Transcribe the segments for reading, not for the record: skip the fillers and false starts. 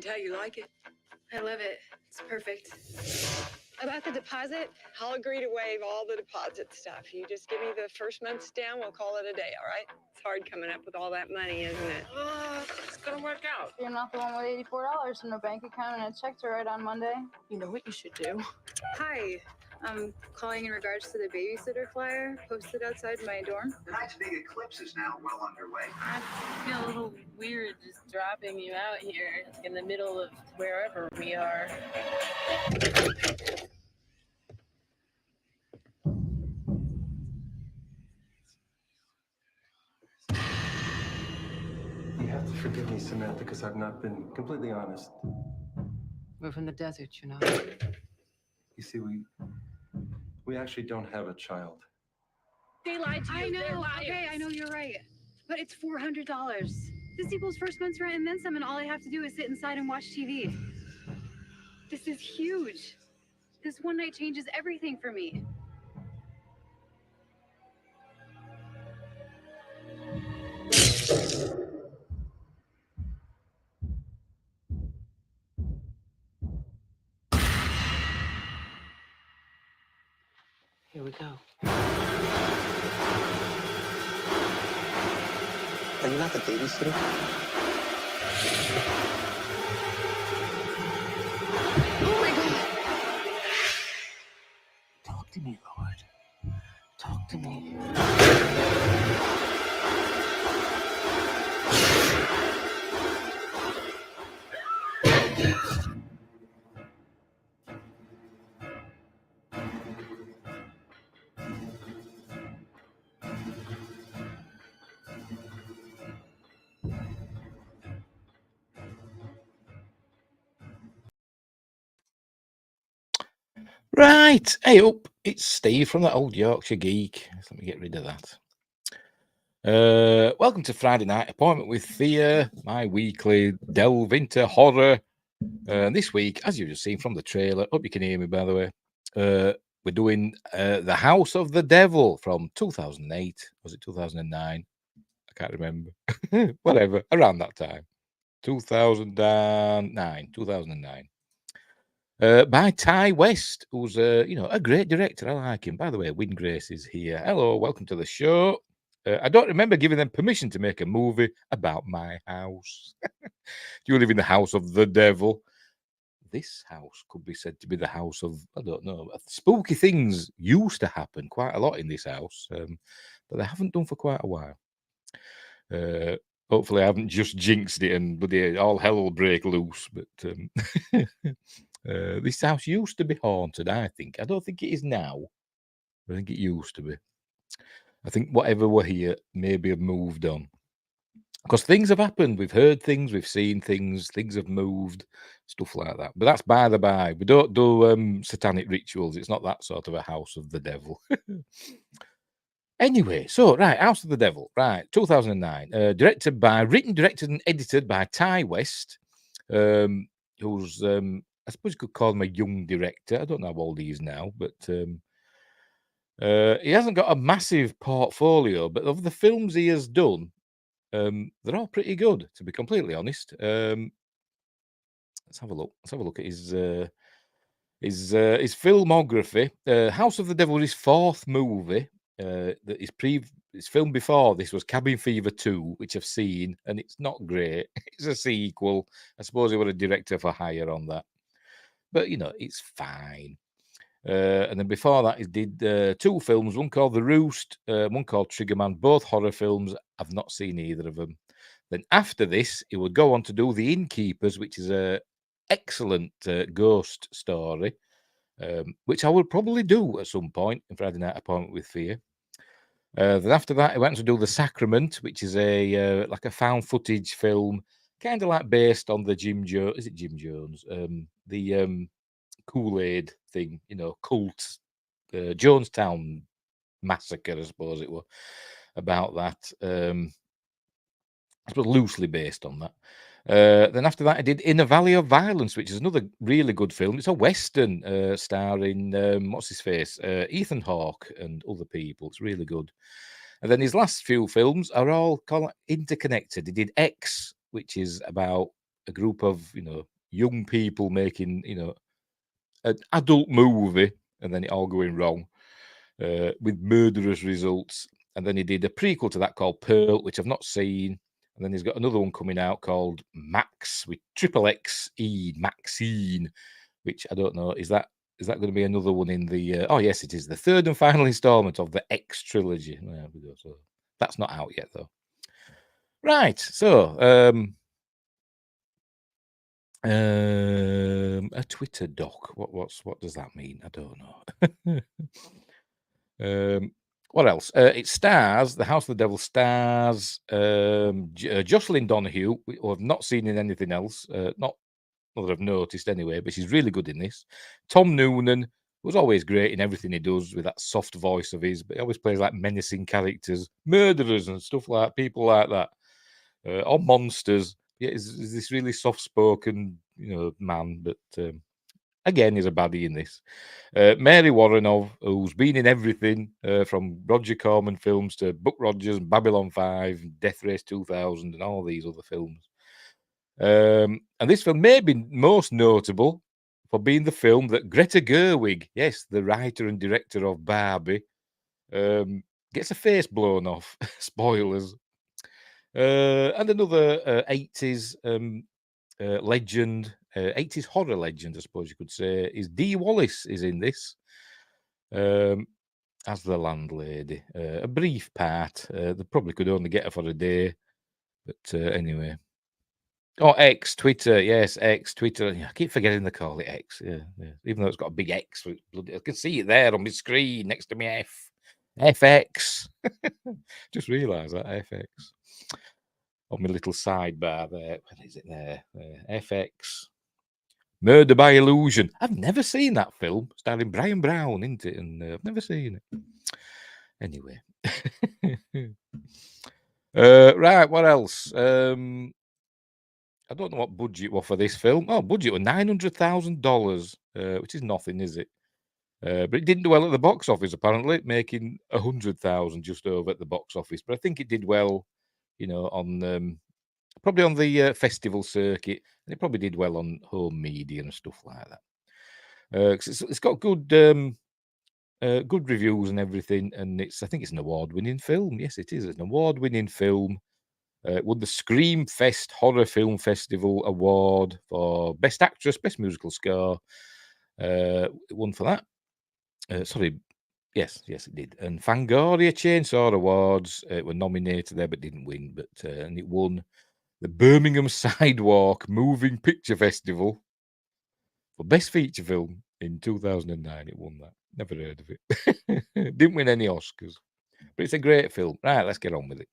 tell you like it. I love it. It's perfect. About the deposit? I'll agree to waive all the deposit stuff. You just give me the first month's down, we'll call it a day, all right? It's hard coming up with all that money, isn't it? It's gonna work out. You're not the one with $84 in no bank account and a check to write on Monday. You know what you should do? Hi. I'm calling in regards to the babysitter flyer posted outside my dorm. Tonight's big eclipse is now well underway. I feel a little weird just dropping you out here in the middle of wherever we are. You have to forgive me, Samantha, because I've not been completely honest. We're from the desert, you know. You see, we actually don't have a child. They lied to you. I know. They're liars. Okay, I know you're right. But it's $400. This equals first month's rent and then some, and all I have to do is sit inside and watch TV. This is huge. This one night changes everything for me. Here we go. Are you not the babysitter? Oh my God! Talk to me, Lord. Talk to me. Right, hey up, it's Steve from the Old Yorkshire Geek. Let me get rid of that. Welcome to Friday Night Appointment with Thea, my weekly delve into horror. This week, as you've just seen from the trailer, hope you can hear me by the way, we're doing The House of the Devil from 2008. Was it 2009? I can't remember. Whatever, around that time. 2009. By Ty West, who's a great director. I like him. By the way, Win Grace is here. Hello, welcome to the show. I don't remember giving them permission to make a movie about my house. Do you live in the house of the devil? This house could be said to be the house of, I don't know, spooky things used to happen quite a lot in this house, but they haven't done for quite a while. Hopefully I haven't just jinxed it and all hell will break loose, but this house used to be haunted, I think. I don't think it is now. I think it used to be. I think whatever were here maybe have moved on. Because things have happened. We've heard things, we've seen things, things have moved, stuff like that. But that's by the by. We don't do satanic rituals. It's not that sort of a house of the devil. Anyway, so, right, House of the Devil, right, 2009. Written, directed, and edited by Ty West, who's, I suppose you could call him a young director. I don't know how old he is now, but he hasn't got a massive portfolio, but of the films he has done, they're all pretty good, to be completely honest. Let's have a look. Let's have a look at his filmography. House of the Devil was his fourth movie. His film before this was Cabin Fever 2, which I've seen, and it's not great. It's a sequel. I suppose he was a director for hire on that. But, it's fine. And then before that, he did two films, one called The Roost, one called Triggerman, both horror films. I've not seen either of them. Then after this, he would go on to do The Innkeepers, which is an excellent ghost story, which I will probably do at some point in Friday Night Appointment with Fear. Then after that, he went to do The Sacrament, which is like a found footage film, kind of like based on the Jim Jones. Is it Jim Jones? The Kool-Aid thing, cult, Jonestown massacre, I suppose it was, about that. I suppose loosely based on that. Then after that, I did In a Valley of Violence, which is another really good film. It's a Western starring, what's his face? Ethan Hawke and other people. It's really good. And then his last few films are all kind of interconnected. He did X, which is about a group of, young people making, an adult movie, and then it all going wrong with murderous results. And then he did a prequel to that called Pearl, which I've not seen. And then he's got another one coming out called Max with triple XE, Maxine, which I don't know. Is that going to be another one in the? Oh yes, it is the third and final installment of the X trilogy. There we go. So that's not out yet though. Right. So a Twitter doc. What does that mean? I don't know. What else? It stars the House of the Devil stars Jocelyn Donahue, who I've not seen in anything else. Not that I've noticed anyway, but she's really good in this. Tom Noonan was always great in everything he does with that soft voice of his, but he always plays like menacing characters, murderers and stuff like people like that, or monsters. Yeah, he's this really soft-spoken, man, but again, he's a baddie in this. Mary Warrenov, who's been in everything from Roger Corman films to Buck Rogers and Babylon 5, Death Race 2000, and all these other films. And this film may be most notable for being the film that Greta Gerwig, yes, the writer and director of Barbie, gets a face blown off. Spoilers. And another 80s legend, 80s horror legend, I suppose you could say, is Dee Wallace is in this as the landlady. A brief part. They probably could only get her for a day. But anyway. Oh, X, Twitter. Yes, X, Twitter. I keep forgetting to call it X. Yeah. Even though it's got a big X. I can see it there on my screen next to me F. FX. Just realised that, FX. On my little sidebar there. What is it there? FX. Murder by Illusion. I've never seen that film. Starring Brian Brown, isn't it? And I've never seen it. Anyway. Right, what else? I don't know what budget was for this film. Oh, budget was $900,000, which is nothing, is it? But it didn't do well at the box office, apparently, making 100,000 just over at the box office. But I think it did well, on probably on the festival circuit, and it probably did well on home media and stuff like that. 'Cause it's got good good reviews and everything, and I think it's an award-winning film. Yes, it is. It's an award-winning film. Won the Scream Fest Horror Film Festival Award for Best Actress, Best Musical Score. It won for that. Sorry. Yes, it did. And Fangoria Chainsaw Awards were nominated there but didn't win. But and it won the Birmingham Sidewalk Moving Picture Festival for Best Feature Film in 2009. It won that. Never heard of it. Didn't win any Oscars. But it's a great film. Right, let's get on with it.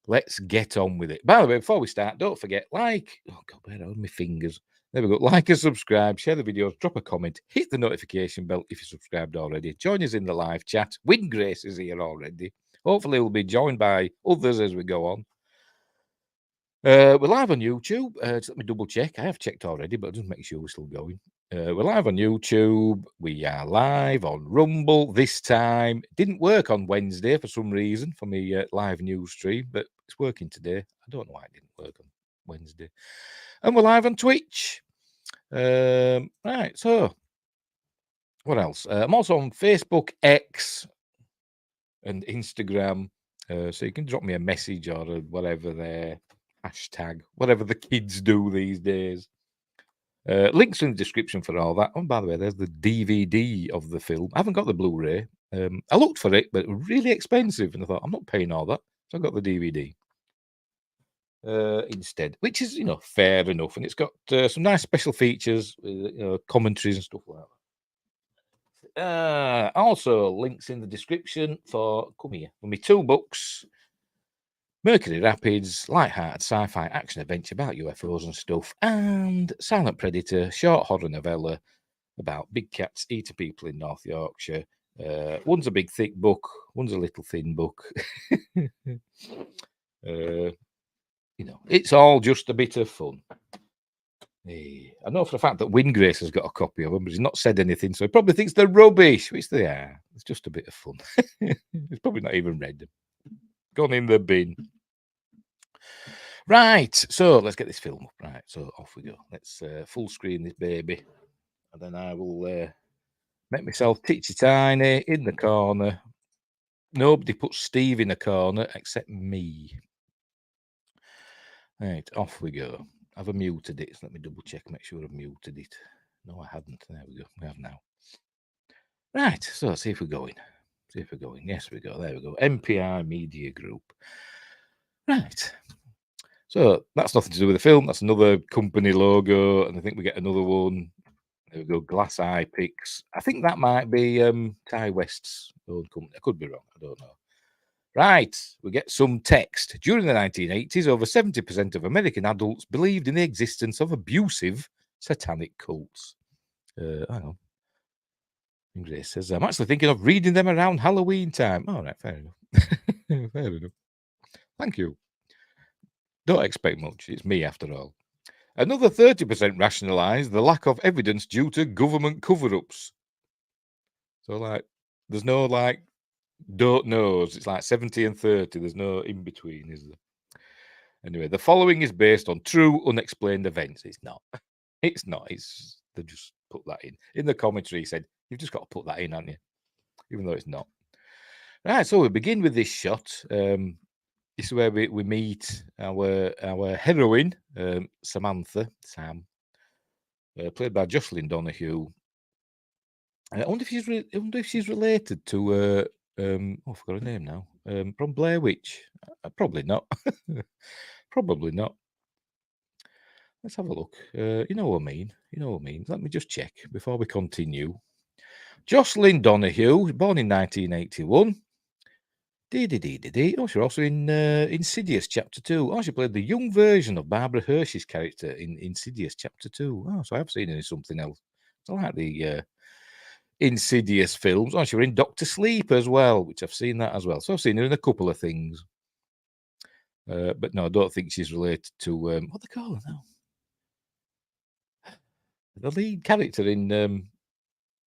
Let's get on with it. By the way, before we start, don't forget, oh God, where are my fingers? There we go. Like and subscribe, share the videos, drop a comment, hit the notification bell if you're subscribed already. Join us in the live chat. Win Grace is here already. Hopefully, we'll be joined by others as we go on. We're live on YouTube. Just let me double check. I have checked already, but just make sure we're still going. We're live on YouTube. We are live on Rumble this time. It didn't work on Wednesday for some reason for me live news stream, but it's working today. I don't know why it didn't work on Wednesday. And we're live on Twitch. Right, so what else? I'm also on Facebook, X, and Instagram. So you can drop me a message or whatever there. Hashtag, whatever the kids do these days. Links in the description for all that. Oh, by the way, there's the DVD of the film. I haven't got the Blu-ray. I looked for it, but it was really expensive. And I thought, I'm not paying all that. So I got the DVD instead, which is, fair enough. And it's got some nice special features, commentaries and stuff like that. Also, links in the description for my 2 books. Mercury Rapids, light-hearted sci-fi action adventure about UFOs and stuff, and Silent Predator, short horror novella about big cats eating people in North Yorkshire. One's a big thick book, one's a little thin book. It's all just a bit of fun. I know for a fact that Wingrace has got a copy of them, but he's not said anything, so he probably thinks they're rubbish, which they are. It's just a bit of fun. He's probably not even read them. Gone in the bin. Right, so let's get this film up. Right, so off we go. Let's full screen this baby, and then I will make myself titchy tiny in the corner. Nobody puts Steve in a corner except me. Right, off we go. Have I muted it? So let me double check, make sure I've muted it. No, I hadn't. There we go. We have now. Right, so let's see if we're going. See if we're going. Yes, we go. There we go. MPI Media Group. Right. So that's nothing to do with the film. That's another company logo, and I think we get another one. There we go. Glass Eye Picks. I think that might be Ty West's own company. I could be wrong. I don't know. Right, we get some text. During the 1980s, over 70% of American adults believed in the existence of abusive satanic cults. Hang on. Grace says, I'm actually thinking of reading them around Halloween time. All right, fair enough. Fair enough. Thank you. Don't expect much. It's me after all. Another 30% rationalised the lack of evidence due to government cover-ups. So, like, there's no, like, don't knows. It's like 70 and 30. There's no in-between, is there? Anyway, the following is based on true, unexplained events. It's not. It's not. It's they just put that in. In the commentary, he said, you've just got to put that in, haven't you? Even though it's not. Right, so we begin with this shot. This is where we meet our heroine, Samantha, Sam, played by Jocelyn Donahue. I wonder if she's related to I forgot her name now. From Blair Witch. Probably not. Probably not. Let's have a look. You know what I mean. You know what I mean. Let me just check before we continue. Jocelyn Donahue, born in 1981. Oh, she's also in Insidious Chapter 2. Oh, she played the young version of Barbara Hershey's character in Insidious Chapter 2. Oh, so I've seen her in something else. I like the Insidious films. Oh, she was in Doctor Sleep as well, which I've seen that as well. So I've seen her in a couple of things. But no, I don't think she's related to what they call her now. The lead character in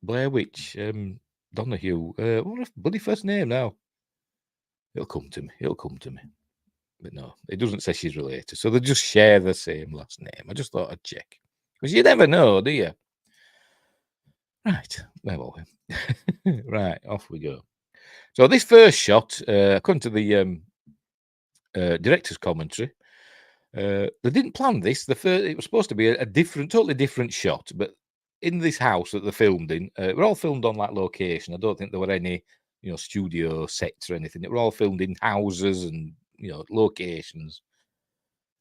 Blair Witch, Donahue. What her bloody first name now? It'll come to me. It'll come to me. But no, it doesn't say she's related. So they just share the same last name. I just thought I'd check. Because you never know, do you? Right. Where were we? Right, off we go. So this first shot, according to the director's commentary, they didn't plan this. It was supposed to be a totally different shot, but in this house that they filmed in, we're all filmed on like location. I don't think there were any, studio sets or anything. It were all filmed in houses and locations.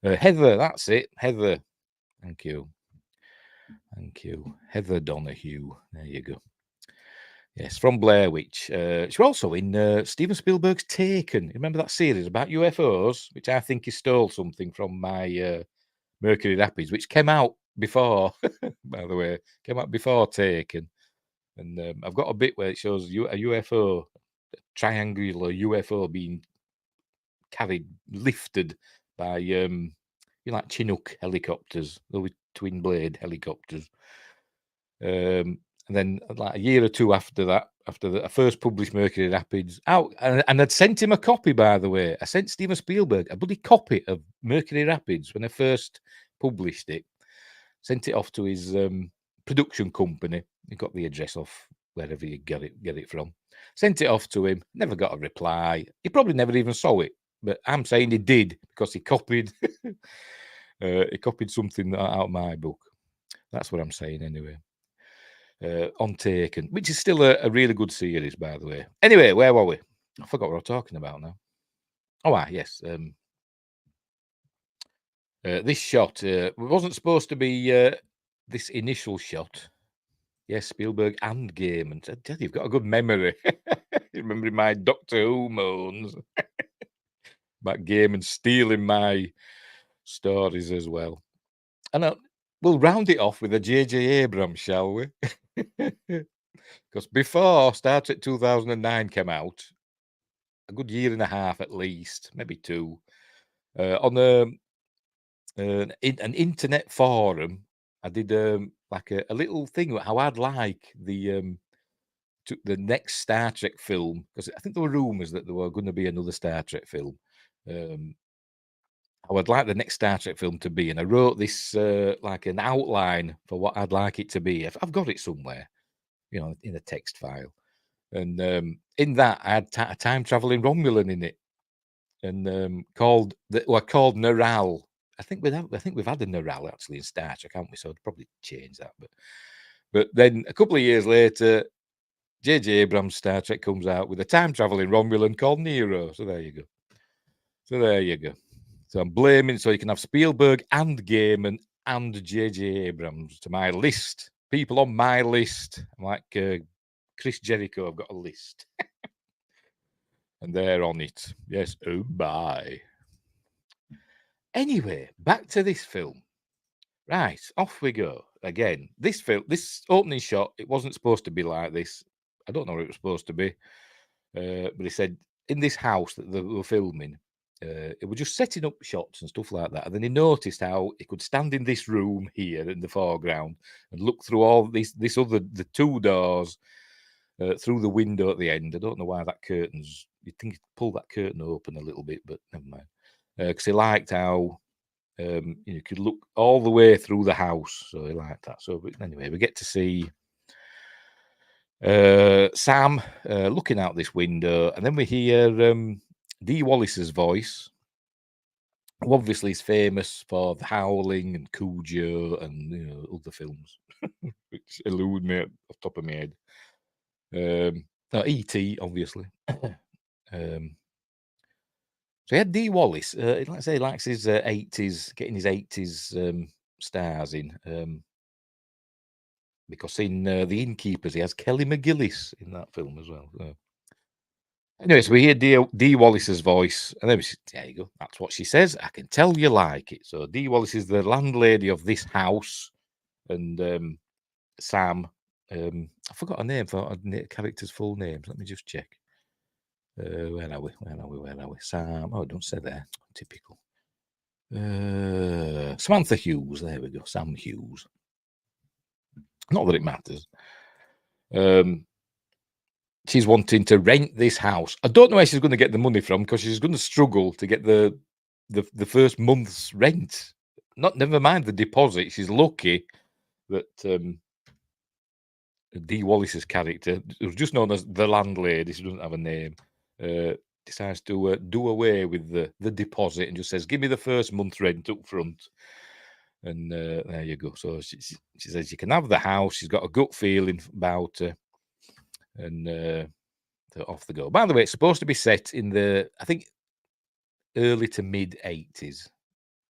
Heather, that's it. Heather, thank you. Heather Donahue. There you go. Yes, from Blair Witch. She's also in Steven Spielberg's Taken. Remember that series about UFOs, which I think he stole something from my Mercury Rapids, which came out before, by the way, came out before Taken. And I've got a bit where it shows a UFO, a triangular UFO being lifted by, like Chinook helicopters, those twin blade helicopters. And then, like a year or two after that, after the first published Mercury Rapids out, and I'd sent him a copy, by the way. I sent Steven Spielberg a bloody copy of Mercury Rapids when I first published it. Sent it off to his production company. He got the address off wherever you get it from. Sent it off to him. Never got a reply. He probably never even saw it, but I'm saying he did because he copied. He copied something out of my book. That's what I'm saying anyway. On Taken, which is still a really good series, by the way. Anyway, where were we? I forgot what I was talking about now. Oh, yes. This shot wasn't supposed to be this initial shot. Yes, Spielberg and Gaiman. You've got a good memory. Remembering my Doctor Who moans about Gaiman stealing my stories as well. And we'll round it off with a J.J. Abrams, shall we? Because before Star Trek 2009 came out, a good year and a half at least, maybe two, on an internet forum, I did like a little thing about how I'd like the next Star Trek film, because I think there were rumours that there were going to be another Star Trek film. How I would like the next Star Trek film to be, and I wrote this like an outline for what I'd like it to be. I've got it somewhere, in a text file, and in that I had a time traveling Romulan in it, and called Neral. I think we've had a Neral actually in Star Trek, haven't we? So I'd probably change that, but then a couple of years later, J.J. Abrams' Star Trek comes out with a time traveling Romulan called Nero. So there you go. So I'm blaming, so you can have Spielberg and Gaiman and J.J. Abrams to my list. People on my list. I'm like Chris Jericho, I've got a list. And they're on it. Yes, oh bye. Anyway, back to this film. Right, off we go. Again, this opening shot, it wasn't supposed to be like this. I don't know what it was supposed to be. But he said, in this house that they were filming, it was just setting up shots and stuff like that. And then he noticed how he could stand in this room here in the foreground and look through all the two doors through the window at the end. I don't know why that curtain's, you'd think he'd pull that curtain open a little bit, but never mind. Because he liked how you could look all the way through the house. So he liked that. So but anyway, we get to see Sam looking out this window, and then we hear Dee Wallace's voice, who obviously is famous for The Howling and Cujo and other films, which elude me off the top of my head. E.T. obviously. So he had Dee Wallace. Like I say, he likes his 80s, getting his 80s stars in. Because in The Innkeepers, he has Kelly McGillis in that film as well. So. Anyway, so we hear Dee Wallace's voice, and then there you go. That's what she says. I can tell you like it. So Dee Wallace is the landlady of this house, and Sam. I forgot her name for her character's full names. Let me just check. Where are we? Sam. Oh, don't say there. Typical. Samantha Hughes. There we go. Sam Hughes. Not that it matters. She's wanting to rent this house. I don't know where she's going to get the money from, because she's going to struggle to get the first month's rent. Never mind the deposit. She's lucky that Dee Wallace's character, who's just known as the landlady, she doesn't have a name, decides to do away with the deposit and just says, "Give me the first month's rent up front." And there you go. So she says you can have the house. She's got a gut feeling about her. And off they go. By the way, it's supposed to be set in the, I think, early to mid 80s.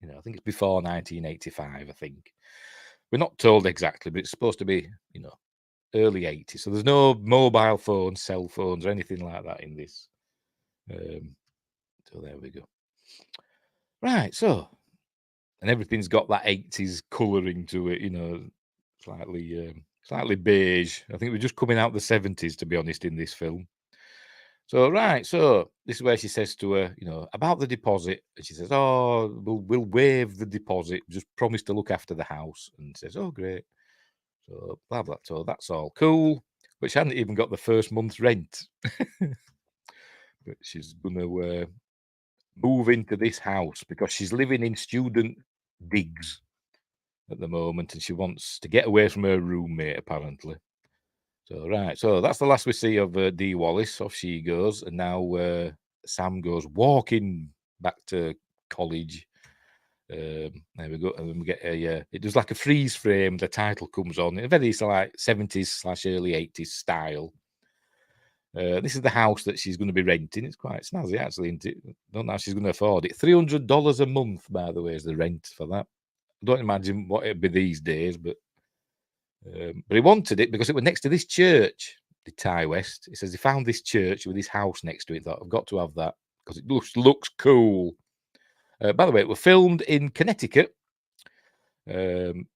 I think it's before 1985, I think. We're not told exactly, but it's supposed to be, early 80s. So there's no mobile phones, cell phones, or anything like that in this. So there we go. Right, so, and everything's got that 80s colouring to it, slightly beige. I think we're just coming out the 70s, to be honest, in this film. So, right, so this is where she says to her, about the deposit. And she says, "Oh, we'll waive the deposit. Just promise to look after the house." And says, "Oh, great." So, blah, blah. So that's all cool. But she hadn't even got the first month's rent. But she's going to move into this house because she's living in student digs at the moment, and she wants to get away from her roommate, apparently. So, right, so that's the last we see of Dee Wallace. Off she goes, and now Sam goes walking back to college. There we go, and then we get it does like a freeze frame. The title comes on in a very like 70s/early 80s style. This is the house that she's going to be renting. It's quite snazzy, actually, isn't it? I don't know how she's going to afford it. $300 a month, by the way, is the rent for that. I don't imagine what it'd be these days, but he wanted it because it was next to this church, the Ty West. He says he found this church with his house next to it. Thought, I've got to have that because it looks cool. By the way, it was filmed in Connecticut. And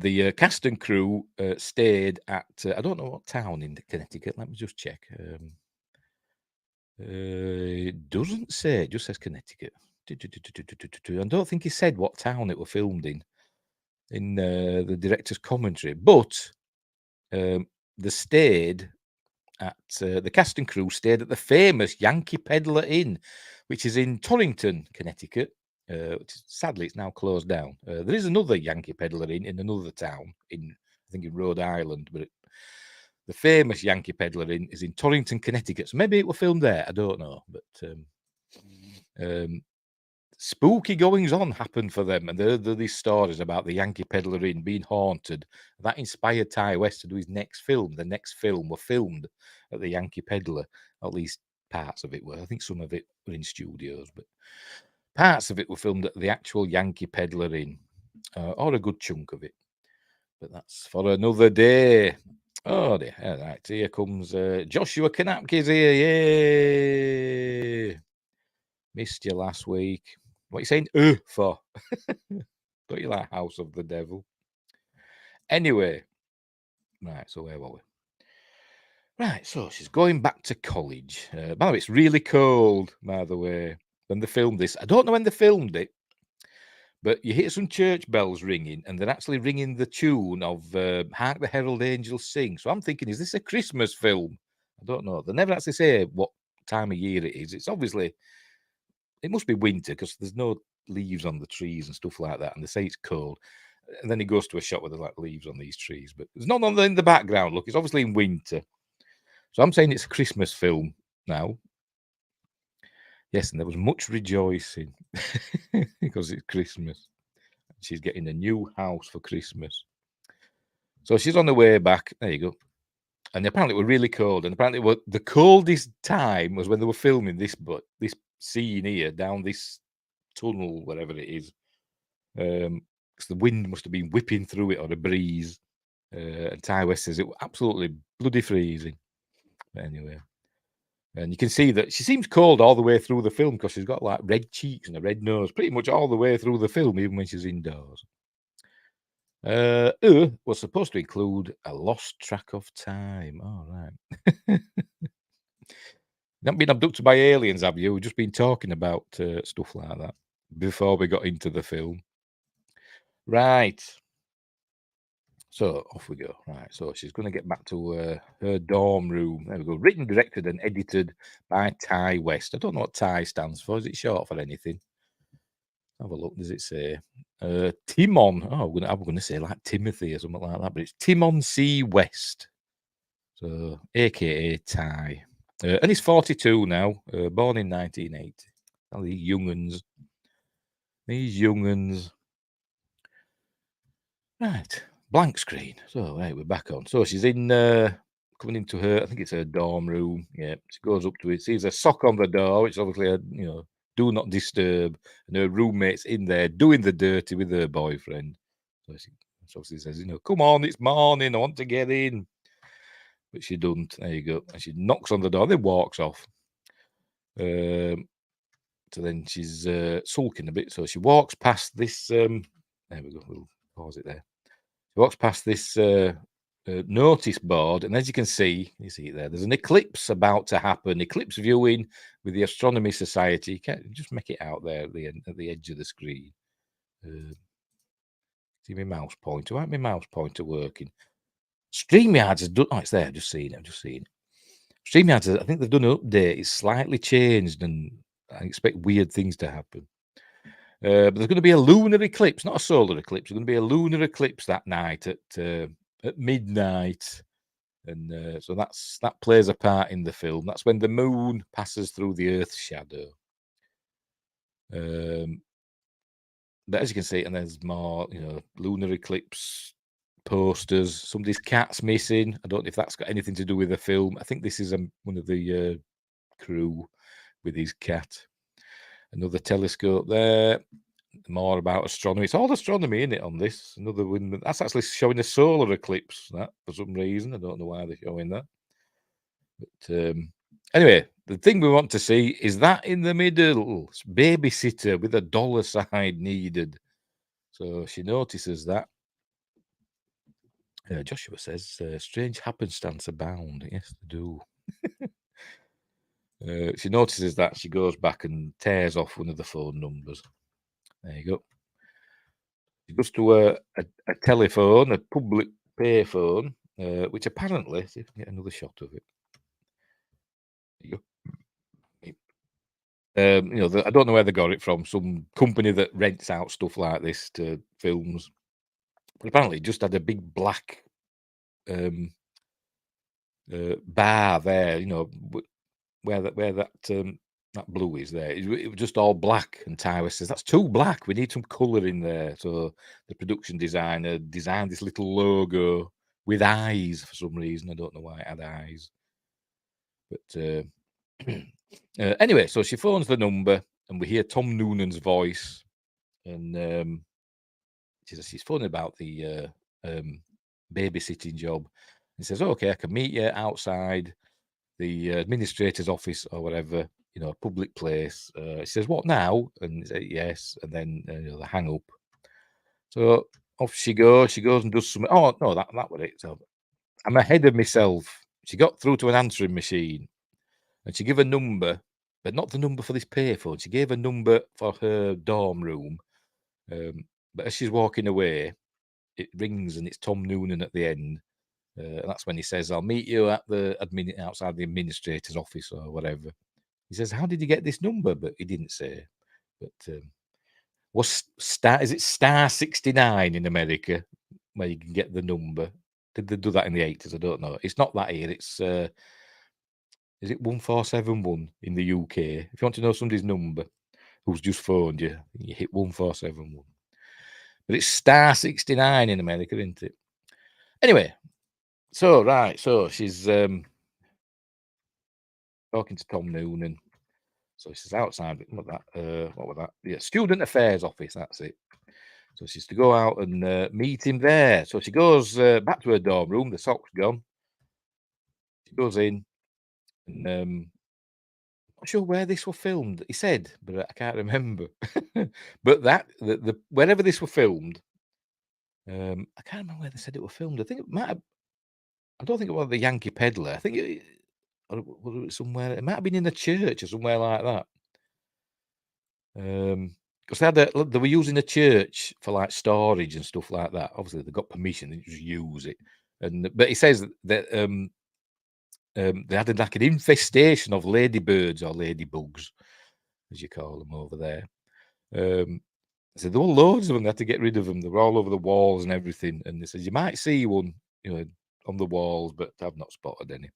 the cast and crew stayed at, I don't know what town in Connecticut. Let me just check. It doesn't say. It just says Connecticut. I don't think he said what town it was filmed in the director's commentary. But they stayed at, the cast and crew stayed at the famous Yankee Peddler Inn, which is in Torrington, Connecticut. which sadly it's now closed down. There is another Yankee Peddler in another town in, I think, in Rhode Island, but the famous Yankee Peddler is in Torrington, Connecticut. So maybe it was filmed there. I don't know, but spooky goings on happened for them, and there are these stories about the Yankee Peddler Inn being haunted. That inspired Ty West to do his next film. The next film was filmed at the Yankee Peddler. At least parts of it were. I think some of it were in studios, but parts of it were filmed at the actual Yankee Peddler Inn, or a good chunk of it. But that's for another day. Oh dear! All right, here comes Joshua Kanapke's here. Yay! Missed you last week. What are you saying? For? Don't you like House of the Devil? Anyway, right. So where were we? Right. So she's going back to college. By the way, it's really cold. By the way, when they filmed this, I don't know when they filmed it, but you hear some church bells ringing, and they're actually ringing the tune of "Hark the Herald Angels Sing." So I'm thinking, is this a Christmas film? I don't know. They never actually say what time of year it is. It's obviously, it must be winter because there's no leaves on the trees and stuff like that, and they say it's cold. And then he goes to a shop where there's like leaves on these trees, but there's none in the background. Look, it's obviously in winter. So I'm saying it's a Christmas film now. Yes, and there was much rejoicing because it's Christmas. She's getting a new house for Christmas. So she's on the way back. There you go. And apparently it was really cold. And apparently the coldest time was when they were filming this scene here down this tunnel, whatever it is. Because the wind must have been whipping through it, or a breeze. And Ty West says it was absolutely bloody freezing. But anyway. And you can see that she seems cold all the way through the film because she's got like red cheeks and a red nose pretty much all the way through the film, even when she's indoors. Was supposed to include a lost track of time. All right. You haven't been abducted by aliens, have you? We've just been talking about stuff like that before we got into the film. Right. So off we go. Right. So she's going to get back to her dorm room. There we go. Written, directed, and edited by Ty West. I don't know what Ty stands for. Is it short for anything? Have a look. Does it say Timon? Oh, I'm going to say like Timothy or something like that, but it's Timon C. West. So, AKA Ty. And he's 42 now, born in 1980. Oh, these young'uns. These young'uns. Right. Blank screen. So, right, we're back on. So, she's in, coming into her, I think it's her dorm room. Yeah, she goes up to it, sees a sock on the door, which is obviously a, do not disturb. And her roommate's in there doing the dirty with her boyfriend. So she says, come on, it's morning, I want to get in. But she doesn't. There you go. And she knocks on the door, then walks off. So then she's sulking a bit. So she walks past this. There we go. We'll pause it there. She walks past this notice board, and as you see it there. There's an eclipse about to happen. Eclipse viewing with the Astronomy Society. You can't just make it out there at the edge of the screen. See my mouse pointer. Why ain't my mouse pointer working? StreamYards has done. Oh, it's there. I've just seen it. StreamYards, I think they've done an update. It's slightly changed, and I expect weird things to happen. But there's going to be a lunar eclipse, not a solar eclipse. There's going to be a lunar eclipse that night at midnight, and so that plays a part in the film. That's when the moon passes through the Earth's shadow. But as you can see, and there's more, lunar eclipse posters. Somebody's cat's missing. I don't know if that's got anything to do with the film. I think this is one of the crew with his cat. Another telescope there. More about astronomy. It's all astronomy in it on this. Another one that's actually showing a solar eclipse. That for some reason, I don't know why they're showing that. But anyway, the thing we want to see is that in the middle, it's babysitter with a dollar sign needed. So she notices that. Joshua says, strange happenstance abound. Yes, they do. She notices that. She goes back and tears off one of the phone numbers. There you go. She goes to a telephone, a public payphone, which apparently, see if I can get another shot of it. There you go. I don't know where they got it from. Some company that rents out stuff like this to films. But apparently, it just had a big black bar there. Where that blue is there. It was just all black. And Tyler says, "That's too black. We need some colour in there." So the production designer designed this little logo with eyes for some reason. I don't know why it had eyes. But anyway, so she phones the number, and we hear Tom Noonan's voice, and she's phoning about the babysitting job. He says, "Okay, I can meet you outside the administrator's office or whatever, a public place." She says, "What now?" And he says, "Yes," and then they hang up. So off she goes. She goes and does something. Oh no, that was it. So I'm ahead of myself. She got through to an answering machine, and she gave a number, but not the number for this payphone. She gave a number for her dorm room. But as she's walking away, it rings and it's Tom Noonan at the end. And that's when he says, "I'll meet you at the outside the administrator's office," or whatever. He says, "How did you get this number?" But he didn't say. But is it star 69 in America where you can get the number? Did they do that in the 80s? I don't know. It's not that here. It's is it 1471 in the UK? If you want to know somebody's number who's just phoned you, you hit 1471. But it's star 69 in America, isn't it? Anyway, so she's talking to Tom Noonan. So she's outside. What was that? Yeah, student affairs office. That's it. So she's to go out and meet him there. So she goes back to her dorm room. The sock's gone. She goes in, and not sure where this was filmed. He said, but I can't remember. But the wherever this was filmed, I can't remember where they said it was filmed. I think it might have. I don't think it was the Yankee Peddler. I think it was somewhere. It might have been in a church or somewhere like that. Because they were using a church for like storage and stuff like that. Obviously, they got permission to just use it. But he says that they had like an infestation of ladybirds or ladybugs, as you call them over there. So there were loads of them. They had to get rid of them. They were all over the walls and everything. And they said you might see one, on the walls, but I've not spotted any.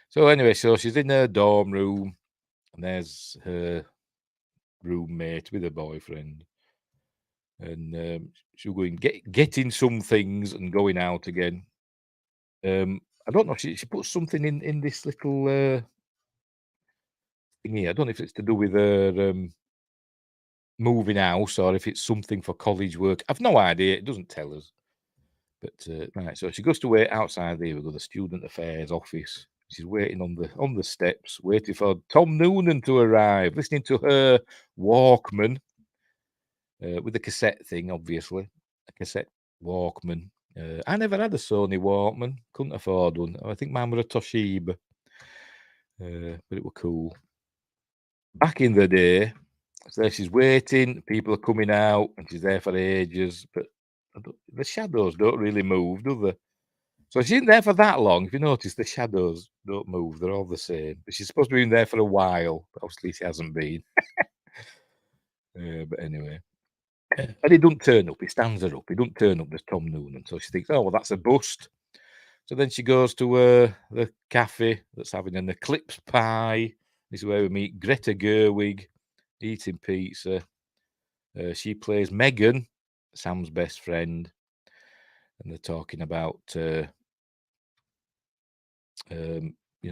So anyway, so she's in her dorm room, and there's her roommate with her boyfriend, and she'll go in getting some things and going out again. I don't know. She puts something in this little thingy. I don't know if it's to do with her moving house or if it's something for college work. I've no idea. It doesn't tell us. But right, so she goes to wait outside there. We go to the student affairs office. She's waiting on the steps, waiting for Tom Noonan to arrive, listening to her Walkman with the cassette thing, obviously, a cassette Walkman. I never had a Sony Walkman, couldn't afford one. I think mine was a Toshiba, but it was cool. Back in the day, so she's waiting, people are coming out, and she's there for ages, but the shadows don't really move, do they? So she's in there for that long. If you notice, the shadows don't move; they're all the same. But she's supposed to be in there for a while, but obviously she hasn't been. But anyway, and he doesn't turn up. He stands her up. He doesn't turn up. There's Tom Noonan, so she thinks, "Oh well, that's a bust." So then she goes to the cafe that's having an eclipse pie. This is where we meet Greta Gerwig eating pizza. She plays Megan, Sam's best friend, and they're talking about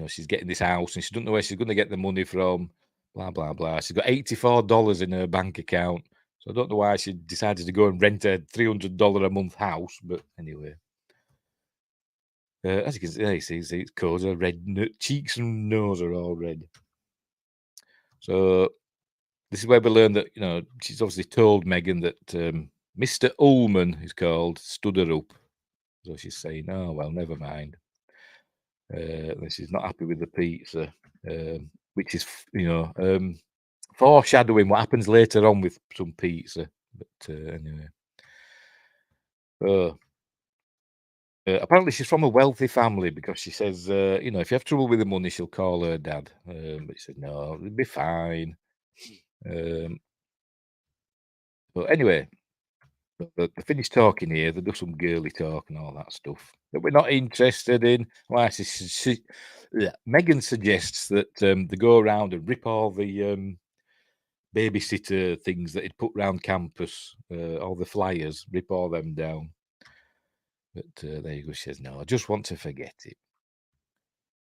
she's getting this house and she doesn't know where she's going to get the money from. Blah blah blah. She's got $84 in her bank account, so I don't know why she decided to go and rent a $300 a month house. But anyway, as you can see, it's cause her red cheeks and nose are all red. So this is where we learn that she's obviously told Megan that Mr. Ullman is called stood her up. So she's saying, "Oh well, never mind." She's not happy with the pizza, which is foreshadowing what happens later on with some pizza. But anyway, apparently she's from a wealthy family because she says, if you have trouble with the money, she'll call her dad. But she said, "No, it'll be fine." But anyway, they finish talking here. They do some girly talk and all that stuff that we're not interested in. Why? Megan suggests that they go around and rip all the babysitter things that he'd put round campus, all the flyers, rip all them down. But there you go. She says, no, I just want to forget it.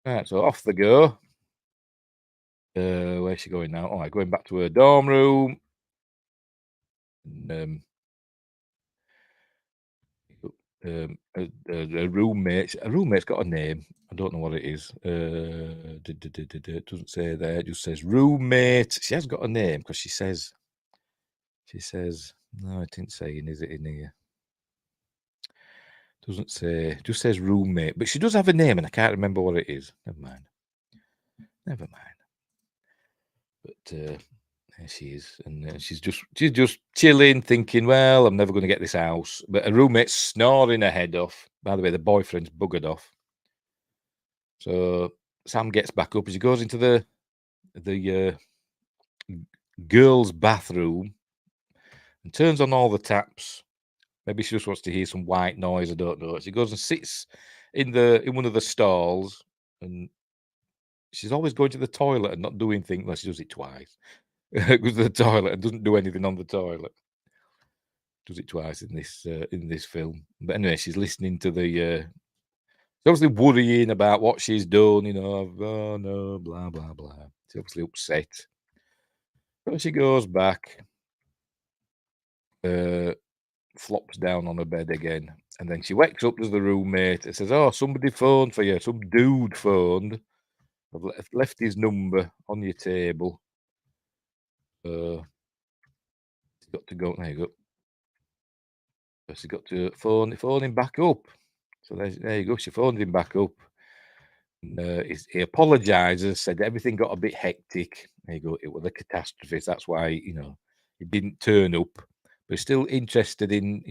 Right, so off they go. Where's she going now? Oh, going back to her dorm room. And, a roommate's got a name. I don't know what it is. It doesn't say there. It just says roommate. She has got a name because she says, no, it didn't say, is it in here? Doesn't say, just says roommate, but she does have a name and I can't remember what it is. Never mind. But there she is, and she's just chilling, thinking, well, I'm never going to get this house. But her roommate's snoring her head off. By the way, the boyfriend's buggered off. So Sam gets back up as he goes into the girls' bathroom and turns on all the taps. Maybe she just wants to hear some white noise. I don't know. She goes and sits in one of the stalls, and she's always going to the toilet and not doing things. Well, she does it twice. Goes to the toilet and doesn't do anything on the toilet. Does it twice in this film. But anyway, she's listening to she's obviously worrying about what she's done. Oh no, blah blah blah. She's obviously upset. So she goes back, flops down on her bed again, and then she wakes up as the roommate and says, "Oh, somebody phoned for you. Some dude phoned. I've left his number on your table. She's got to go. There you go. She's got to phone him back up. So there you go. She phoned him back up. He apologises, said everything got a bit hectic. There you go. It was a catastrophe. That's why, he didn't turn up. But he's still interested in,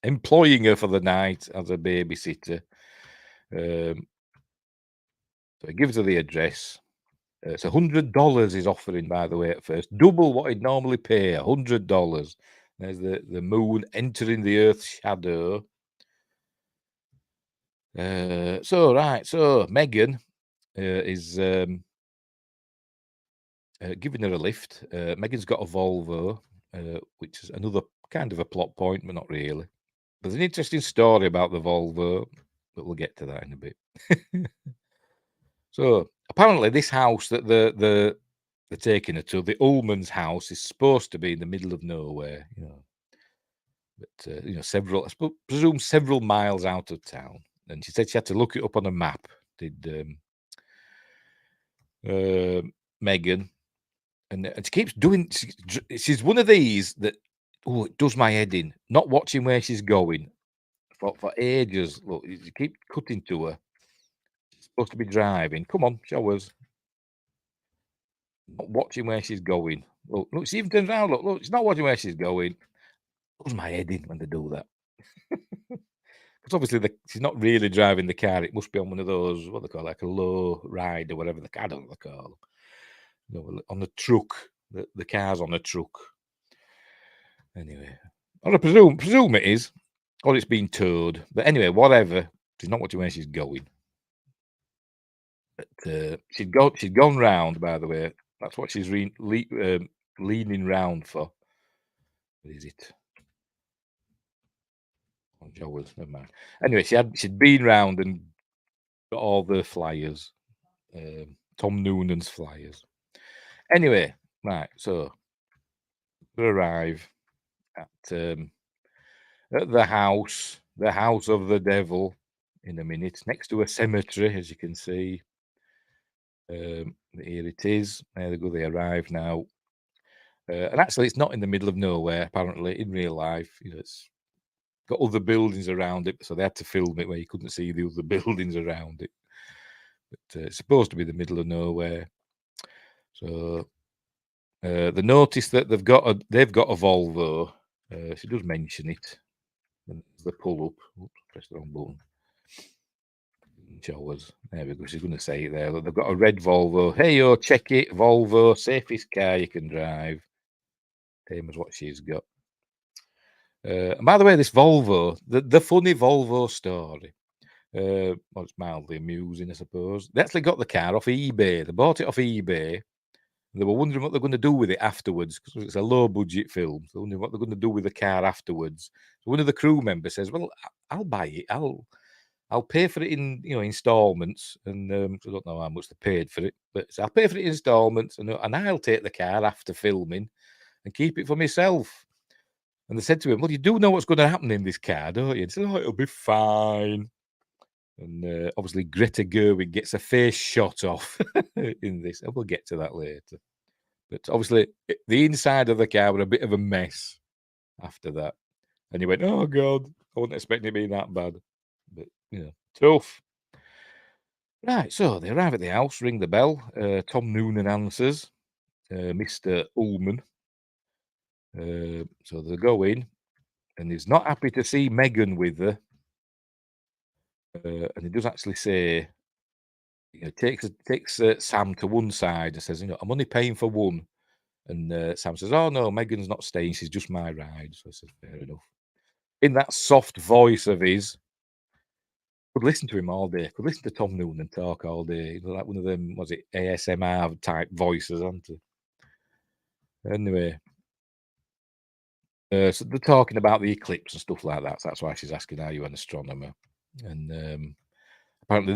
employing her for the night as a babysitter. So he gives her the address. It's $100 he's offering, by the way, at first. Double what he'd normally pay, $100. There's the moon entering the Earth's shadow. So Megan is giving her a lift. Megan's got a Volvo, which is another kind of a plot point, but not really. There's an interesting story about the Volvo, but we'll get to that in a bit. So apparently, this house that they're taking her to, the Ullman's house, is supposed to be in the middle of nowhere, But I presume several miles out of town. And she said she had to look it up on a map. Did Megan? And she keeps doing. She's one of these that it does my head in. Not watching where she's going for ages. Look, you keep cutting to her. She's supposed to be driving. Come on, show us. Not watching where she's going. Look, she even turns around. Look, she's not watching where she's going. Does my head in when they do that. Because obviously she's not really driving the car. It must be on one of those, what they call, like a low ride or whatever I don't know what they call. On the truck. The car's on a truck. Anyway, I presume it is, or it's been towed. But anyway, whatever. She's not watching where she's going. But she'd gone round, by the way. That's what she's leaning round for. What is it? Never mind. Anyway, she'd been round and got all the flyers, Tom Noonan's flyers. Anyway, right. So we arrive at the house of the devil in a minute, next to a cemetery, as you can see. Here it is. There they go. They arrive now, and actually, it's not in the middle of nowhere. Apparently, in real life, it's got other buildings around it, so they had to film it where you couldn't see the other buildings around it. But it's supposed to be the middle of nowhere. So the notice that they've got a Volvo. She does mention it. The pull up. Oops, press the wrong button. Showers. There we go. She's going to say it there. Look, they've got a red Volvo. Hey, yo, check it. Volvo, safest car you can drive. Same as what she's got. And by the way, this Volvo, the funny Volvo story. Well, it's mildly amusing, I suppose. They actually got the car off eBay. They bought it off eBay. They were wondering what they're going to do with it afterwards because it's a low budget film. So they're wondering what they're going to do with the car afterwards. So one of the crew members says, "Well, I'll buy it. I'll pay for it in installments." And I don't know how much they paid for it, but I'll pay for it in installments, and I'll take the car after filming and keep it for myself. And they said to him, "Well, you do know what's going to happen in this car, don't you?" And he said, "Oh, it'll be fine." And obviously, Greta Gerwig gets a face shot off in this. And we'll get to that later. But obviously, the inside of the car were a bit of a mess after that. And he went, "Oh, God, I wasn't expecting it being that bad." But, tough. Right, so they arrive at the house, ring the bell. Tom Noonan answers, Mr. Ullman. So they go in, and he's not happy to see Megan with her. And he does actually say, takes Sam to one side and says, "I'm only paying for one." And Sam says, "Oh, no, Megan's not staying. She's just my ride." So I said, "Fair enough." In that soft voice of his, could listen to him all day. Could listen to Tom Noonan talk all day. Like one of them, was it ASMR type voices, aren't it? Anyway, so they're talking about the eclipse and stuff like that. So that's why she's asking, "Are you an astronomer?" And apparently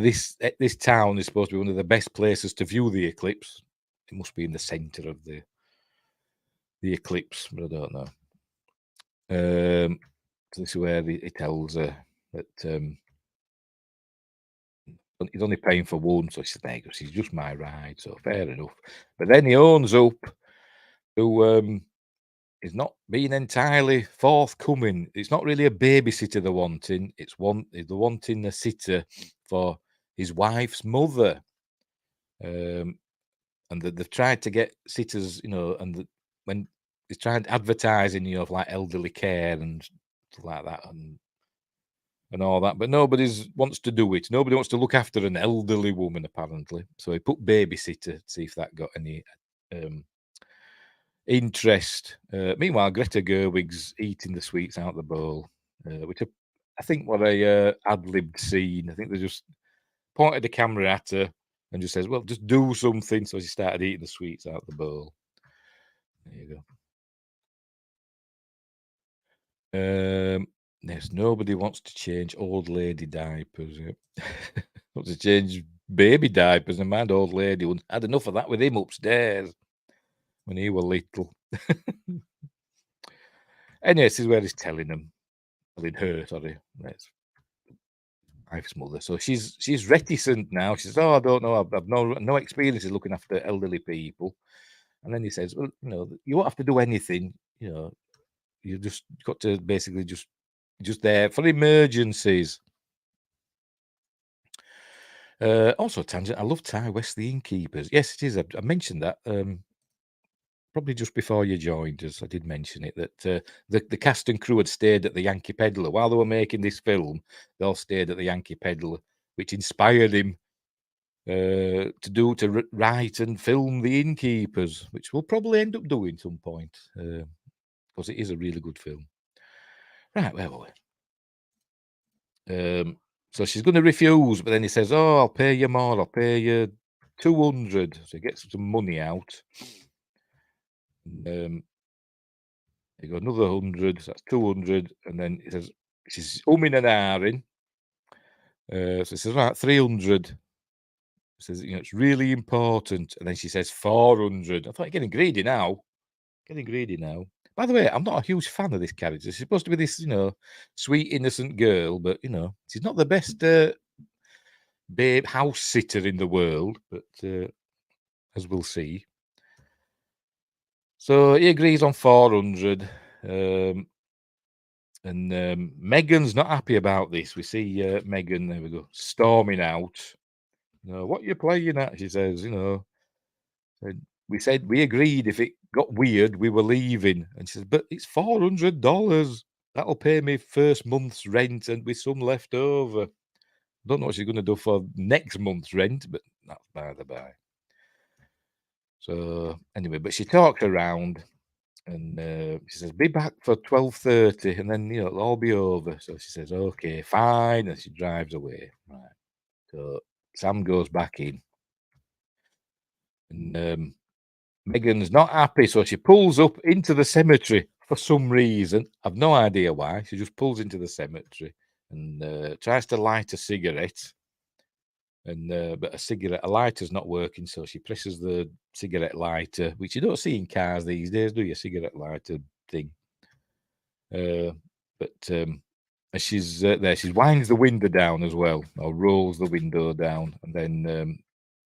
this town is supposed to be one of the best places to view the eclipse. It must be in the centre of the eclipse, but I don't know. So this is where he tells her that he's only paying for one. So she said, "There you go, she's just my ride." So fair enough. But then he owns up to is not being entirely forthcoming. It's not really a babysitter they're wanting. They're wanting a sitter for his wife's mother. And they've tried to get sitters, and when he's trying advertising, of like elderly care and stuff like that, and all that, but nobody wants to do it. Nobody wants to look after an elderly woman, apparently. So he put babysitter to see if that got any interest. Meanwhile, Greta Gerwig's eating the sweets out the bowl, which I think what a ad-libbed scene. I think they just pointed the camera at her and just says, "Well, just do something." So she started eating the sweets out the bowl. There you go. Yes, nobody wants to change old lady diapers. Yeah. Wants to change baby diapers. And mind old lady had enough of that with him upstairs when he were little. Anyway, this is where he's telling her, sorry, that's wife's mother. So she's reticent now. She says, "Oh, I don't know. I've no experience in looking after elderly people." And then he says, "Well, you won't have to do anything. You just got to basically just there for emergencies." Also, tangent. I love Ty West, the innkeepers. Yes, it is. I mentioned that probably just before you joined us. I did mention it that the cast and crew had stayed at the Yankee Peddler while they were making this film. They all stayed at the Yankee Peddler, which inspired him to write and film the innkeepers, which we'll probably end up doing some point because it is a really good film. Right, where were we? So she's going to refuse, but then he says, "Oh, I'll pay you more. I'll pay you 200. So he gets some money out. You got another 100. So that's 200. And then he says, she's umming and ahhing. So he says, "Right, 300. He says, it's really important." And then she says 400. I thought, "You're getting greedy now. By the way, I'm not a huge fan of this character. She's supposed to be this, sweet, innocent girl, but, she's not the best babe house sitter in the world, but as we'll see. So he agrees on 400. And Megan's not happy about this. We see Megan, there we go, storming out. "What are you playing at?" she says, we agreed if it got weird, we were leaving. And she says, "But it's $400. That'll pay me first month's rent and with some left over." don't know what she's going to do for next month's rent, but that's by the by. So anyway, but she talks around, and she says, "Be back for 12:30, and then it'll all be over." So she says, "Okay, fine," and she drives away. Right. So Sam goes back in, and Megan's not happy, so she pulls up into the cemetery for some reason. I've no idea why. She just pulls into the cemetery and tries to light a cigarette. But a lighter's not working, so she presses the cigarette lighter, which you don't see in cars these days, do you? Cigarette lighter thing. As she's there, she winds the window down as well, or rolls the window down, and then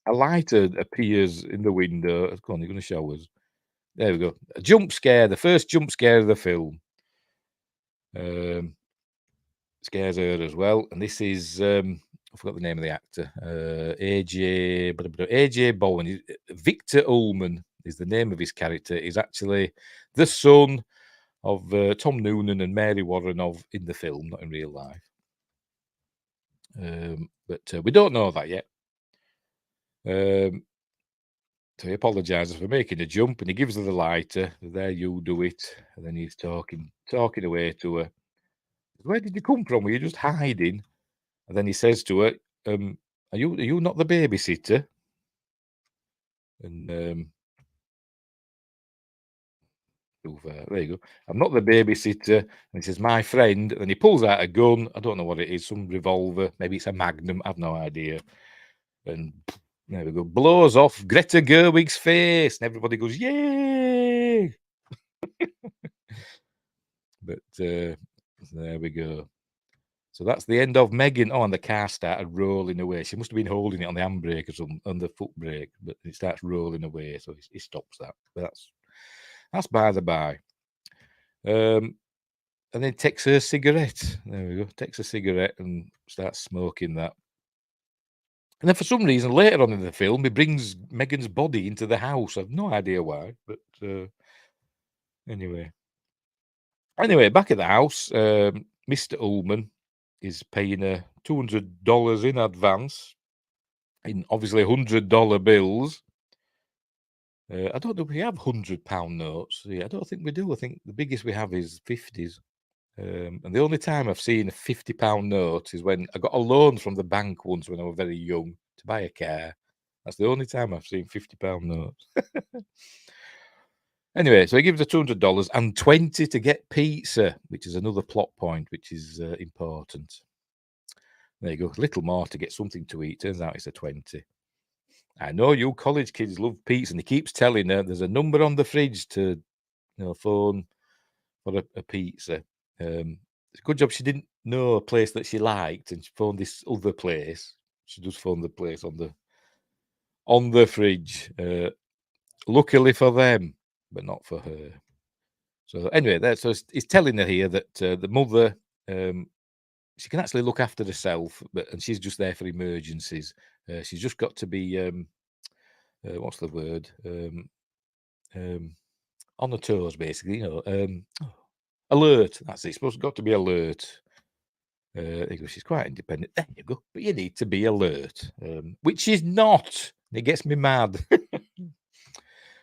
a lighter appears in the window. Go on, you're going to show us. There we go. A jump scare, the first jump scare of the film. Scares her as well. And this is, I forgot the name of the actor. AJ Bowen. Victor Ullman is the name of his character. He's actually the son of Tom Noonan and Mary Warrenov in the film, not in real life. But we don't know that yet. So he apologises for making a jump, and he gives her the lighter. There, you do it. And then he's talking away to her. Where did you come from? Were you just hiding? And then he says to her, "Are you not the babysitter?" And there you go. "I'm not the babysitter." And he says, "My friend." And then he pulls out a gun. I don't know what it is. Some revolver. Maybe it's a Magnum. I've no idea. And there we go. Blows off Greta Gerwig's face, and everybody goes, "Yay!" But there we go. So that's the end of Megan. Oh, and the car started rolling away. She must have been holding it on the handbrake or something, on the foot brake, but it starts rolling away. So he stops that. But that's by the by. And then takes her cigarette. There we go. Takes a cigarette and starts smoking that. And then for some reason, later on in the film, he brings Megan's body into the house. I've no idea why, but anyway. Anyway, back at the house, Mr. Ullman is paying her $200 in advance in obviously $100 bills. I don't know if we have £100 notes. Yeah, I don't think we do. I think the biggest we have is 50s. And the only time I've seen a £50 note is when I got a loan from the bank once when I was very young to buy a car. That's the only time I've seen £50 notes. Anyway, so he gives her $200 and 20 to get pizza, which is another plot point, which is important. There you go, a little more to get something to eat. Turns out it's a 20. I know you college kids love pizza, and he keeps telling her there's a number on the fridge to phone for a pizza. It's a good job she didn't know a place that she liked, and she phoned this other place. She just phoned the place on the fridge. Luckily for them, but not for her. So anyway, so he's telling her here that the mother, she can actually look after herself, and she's just there for emergencies. She's just got to be, what's the word? On the toes, basically. Alert. That's it. She's supposed to got to be alert. She's quite independent. There you go. But you need to be alert, which she's not. It gets me mad.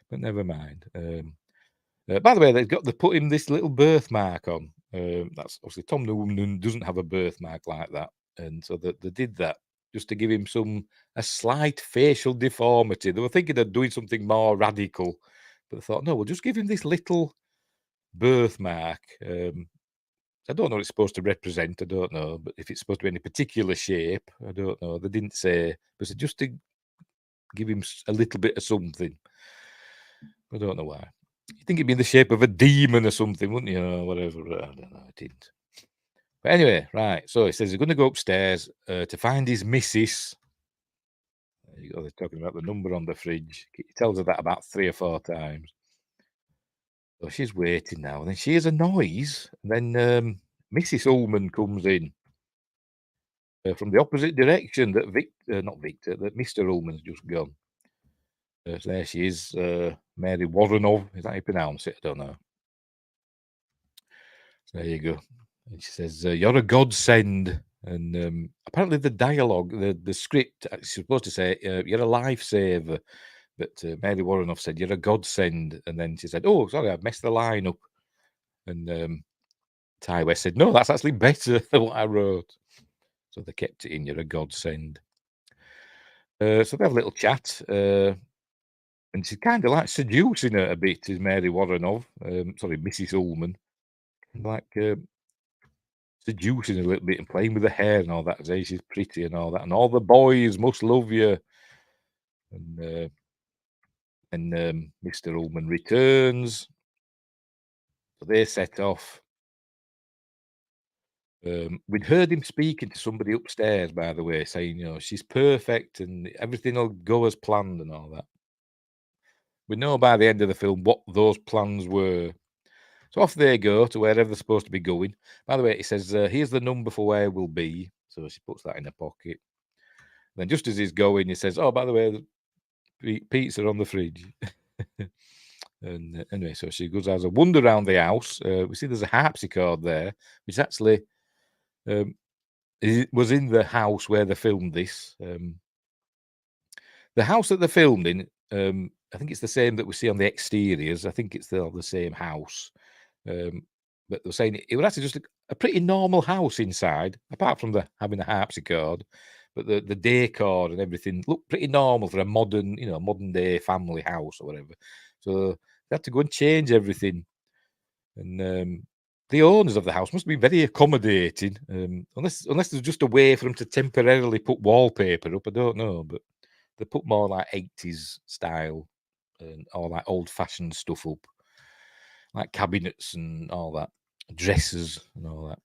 But never mind. By the way, they put him this little birthmark on. That's obviously Tom Noonan doesn't have a birthmark like that, and so they did that just to give him a slight facial deformity. They were thinking of doing something more radical, but they thought, no, we'll just give him this little birthmark. I don't know what it's supposed to represent. I don't know, but if it's supposed to be any particular shape, I don't know. They didn't say, but it's just to give him a little bit of something. I don't know why. You think it'd be in the shape of a demon or something, wouldn't you? Or whatever. I don't know. I didn't. But anyway, right. So he says he's going to go upstairs to find his missus. There you go. They're talking about the number on the fridge. He tells her that about 3 or 4 times. So she's waiting now. And then she hears a noise. And then Mrs. Ullman comes in from the opposite direction that that Mr. Ullman's just gone. So there she is, Mary Warrenov. Is that how you pronounce it? I don't know. So there you go. And she says, "You're a godsend." And apparently the dialogue, the script, it's supposed to say, you're a lifesaver. But Mary Warrenoff said, you're a godsend. And then she said, oh, sorry, I've messed the line up. And Ty West said, no, that's actually better than what I wrote. So they kept it in, you're a godsend. So they have a little chat. And she's kind of like seducing her a bit, is Mary Warrenoff. Sorry, Mrs. Ullman. Like seducing her a little bit and playing with her hair and all that. Say she's pretty and all that. And all the boys must love you. And Mr. Ullman returns. So they set off. We'd heard him speaking to somebody upstairs, by the way, saying, you know, she's perfect and everything will go as planned and all that. We know by the end of the film what those plans were. So off they go to wherever they're supposed to be going. By the way, he says, here's the number for where we'll be. So she puts that in her pocket. Then just as he's going, he says, oh, by the way, the pizza on the fridge. And anyway, so she goes as a wander around the house. We see there's a harpsichord there, which actually it was in the house where they filmed this. The house that they filmed in, I think it's the same that we see on the exteriors. I think it's the same house. But they're saying it was actually just a pretty normal house inside, apart from having a harpsichord. But the decor and everything looked pretty normal for a modern, modern day family house or whatever. So they had to go and change everything. And the owners of the house must be very accommodating, unless there's just a way for them to temporarily put wallpaper up. I don't know, but they put more like 80s style and all that old-fashioned stuff up, like cabinets and all that, dresses and all that.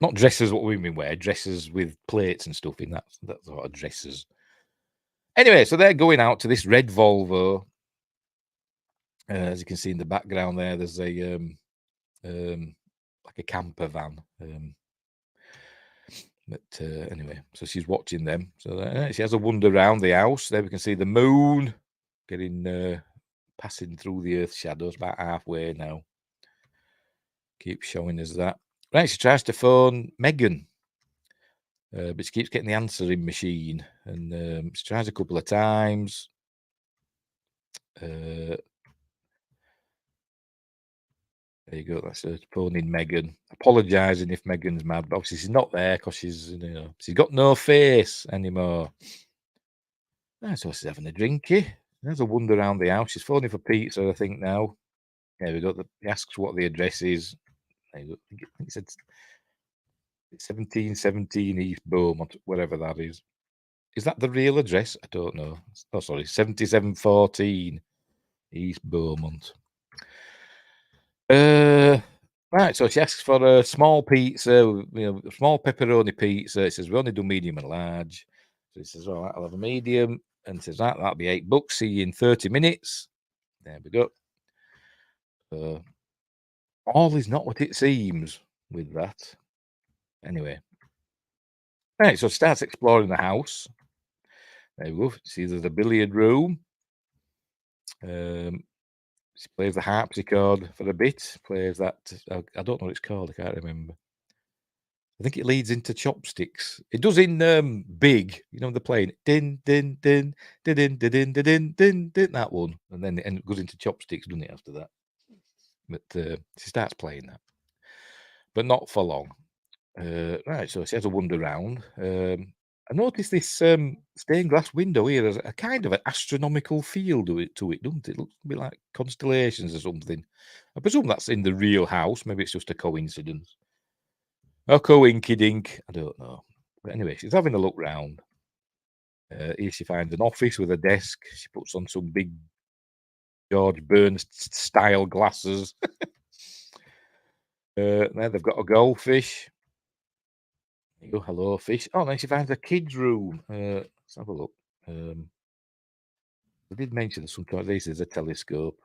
Not dresses what women wear, dresses with plates and stuff in that sort of dresses. Anyway, so they're going out to this red Volvo. As you can see in the background there, there's a like a camper van. But anyway, so she's watching them. So she has a wander around the house. There we can see the moon getting passing through the earth's shadows, about halfway now. Keeps showing us that. Right, she tries to phone Megan, but she keeps getting the answering machine, and she tries a couple of times. There you go. That's her phoning Megan, apologising if Megan's mad, but obviously she's not there because she's got no face anymore. So she's having a drinky. There's a wander around the house. She's phoning for pizza, I think now. There we go. He asks what the address is. There you go. I think it said 1717 East Beaumont, whatever that is. Is that the real address? I don't know. Oh, sorry, 7714 East Beaumont. Right, so she asks for a small pizza, a small pepperoni pizza. It says we only do medium and large. So he says, all right, I'll have a medium. And says, right, that'll be $8. See you in 30 minutes. There we go. All is not what it seems with that. Anyway. Right, so starts exploring the house. There we go. See, there's a billiard room. She plays the harpsichord for a bit. Plays that. I don't know what it's called. I can't remember. I think it leads into chopsticks. It does in Big. They're playing din din din din din din din din din that one, and then it goes into chopsticks, doesn't it? After that, but she starts playing that, but not for long. Right, so she has a wander around. I noticed this stained glass window here has a kind of an astronomical feel to it, doesn't it? It looks a bit like constellations or something. I presume that's in the real house. Maybe it's just a coincidence. A coinky-dink. I don't know. But anyway, she's having a look round. Here she finds an office with a desk. She puts on some big George Burns style glasses. There they've got a goldfish. There you go, hello fish. Oh, then she finds a kid's room. Let's have a look. I did mention sometimes this is a telescope.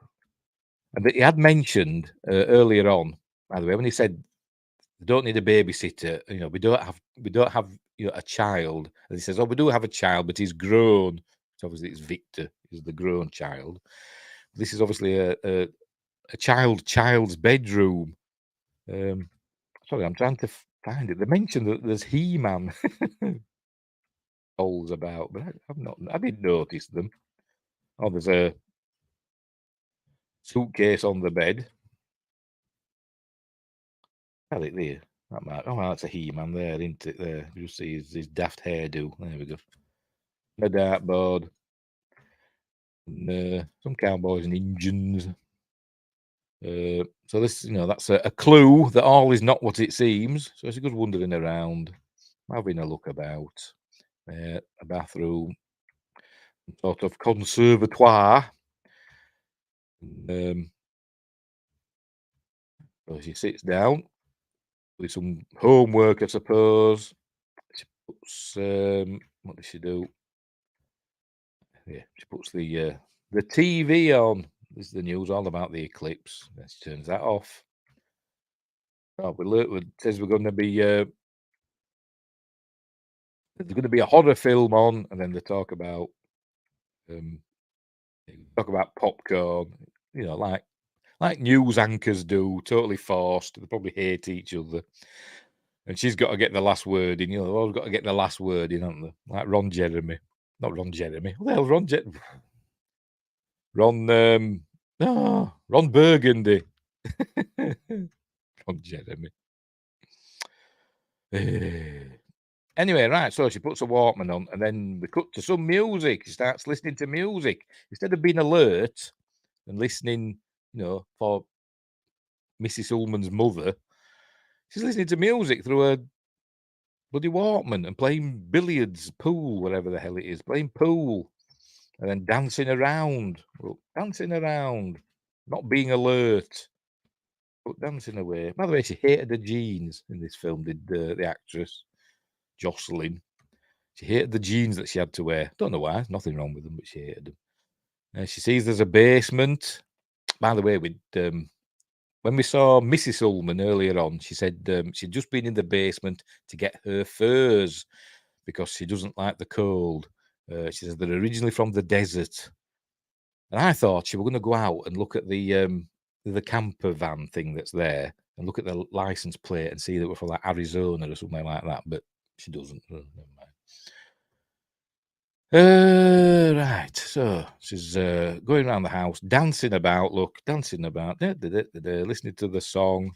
And he had mentioned earlier on, by the way, when he said they don't need a babysitter, we don't have a child. And he says, oh, we do have a child, but he's grown. So obviously it's Victor, is the grown child. This is obviously a child's bedroom. Sorry, I'm trying to find it. They mentioned that there's He-Man dolls about, but I didn't notice them. Oh, there's a suitcase on the bed. Had it there. That might. Oh, that's a He-Man there, isn't it? There, you see his daft hairdo. There we go. A dartboard. And, some cowboys and Indians. So this, that's a clue that all is not what it seems. So it's a good wandering around, having a look about. A bathroom, sort of conservatoire. So she sits down with some homework, I suppose. She puts what does she do? Yeah, she puts the TV on. This is the news all about the eclipse. Then she turns that off. Oh, it says we're going to be there's going to be a horror film on, and then they talk about popcorn. Like news anchors do, totally forced. They probably hate each other. And she's got to get the last word in. They've all got to get the last word in, haven't they? Like Ron Jeremy. Not Ron Jeremy. What the hell, Ron Burgundy. Ron Jeremy. Anyway, right, so she puts a Walkman on, and then we cut to some music. She starts listening to music. Instead of being alert and listening, for Mrs. Ullman's mother, she's listening to music through a bloody Walkman and playing billiards, pool, whatever the hell it is, playing pool, and then dancing around, not being alert, but dancing away. By the way, she hated her jeans in this film, did the actress, Jocelyn. She hated the jeans that she had to wear. Don't know why, nothing wrong with them, but she hated them. She sees there's a basement. By the way, when we saw Mrs. Ullman earlier on, she said she'd just been in the basement to get her furs because she doesn't like the cold. She says they're originally from the desert. And I thought she were going to go out and look at the camper van thing that's there and look at the license plate and see that we're from like Arizona or something like that, but she doesn't. Never mind. Right, so she's going around the house, dancing about, listening to the song.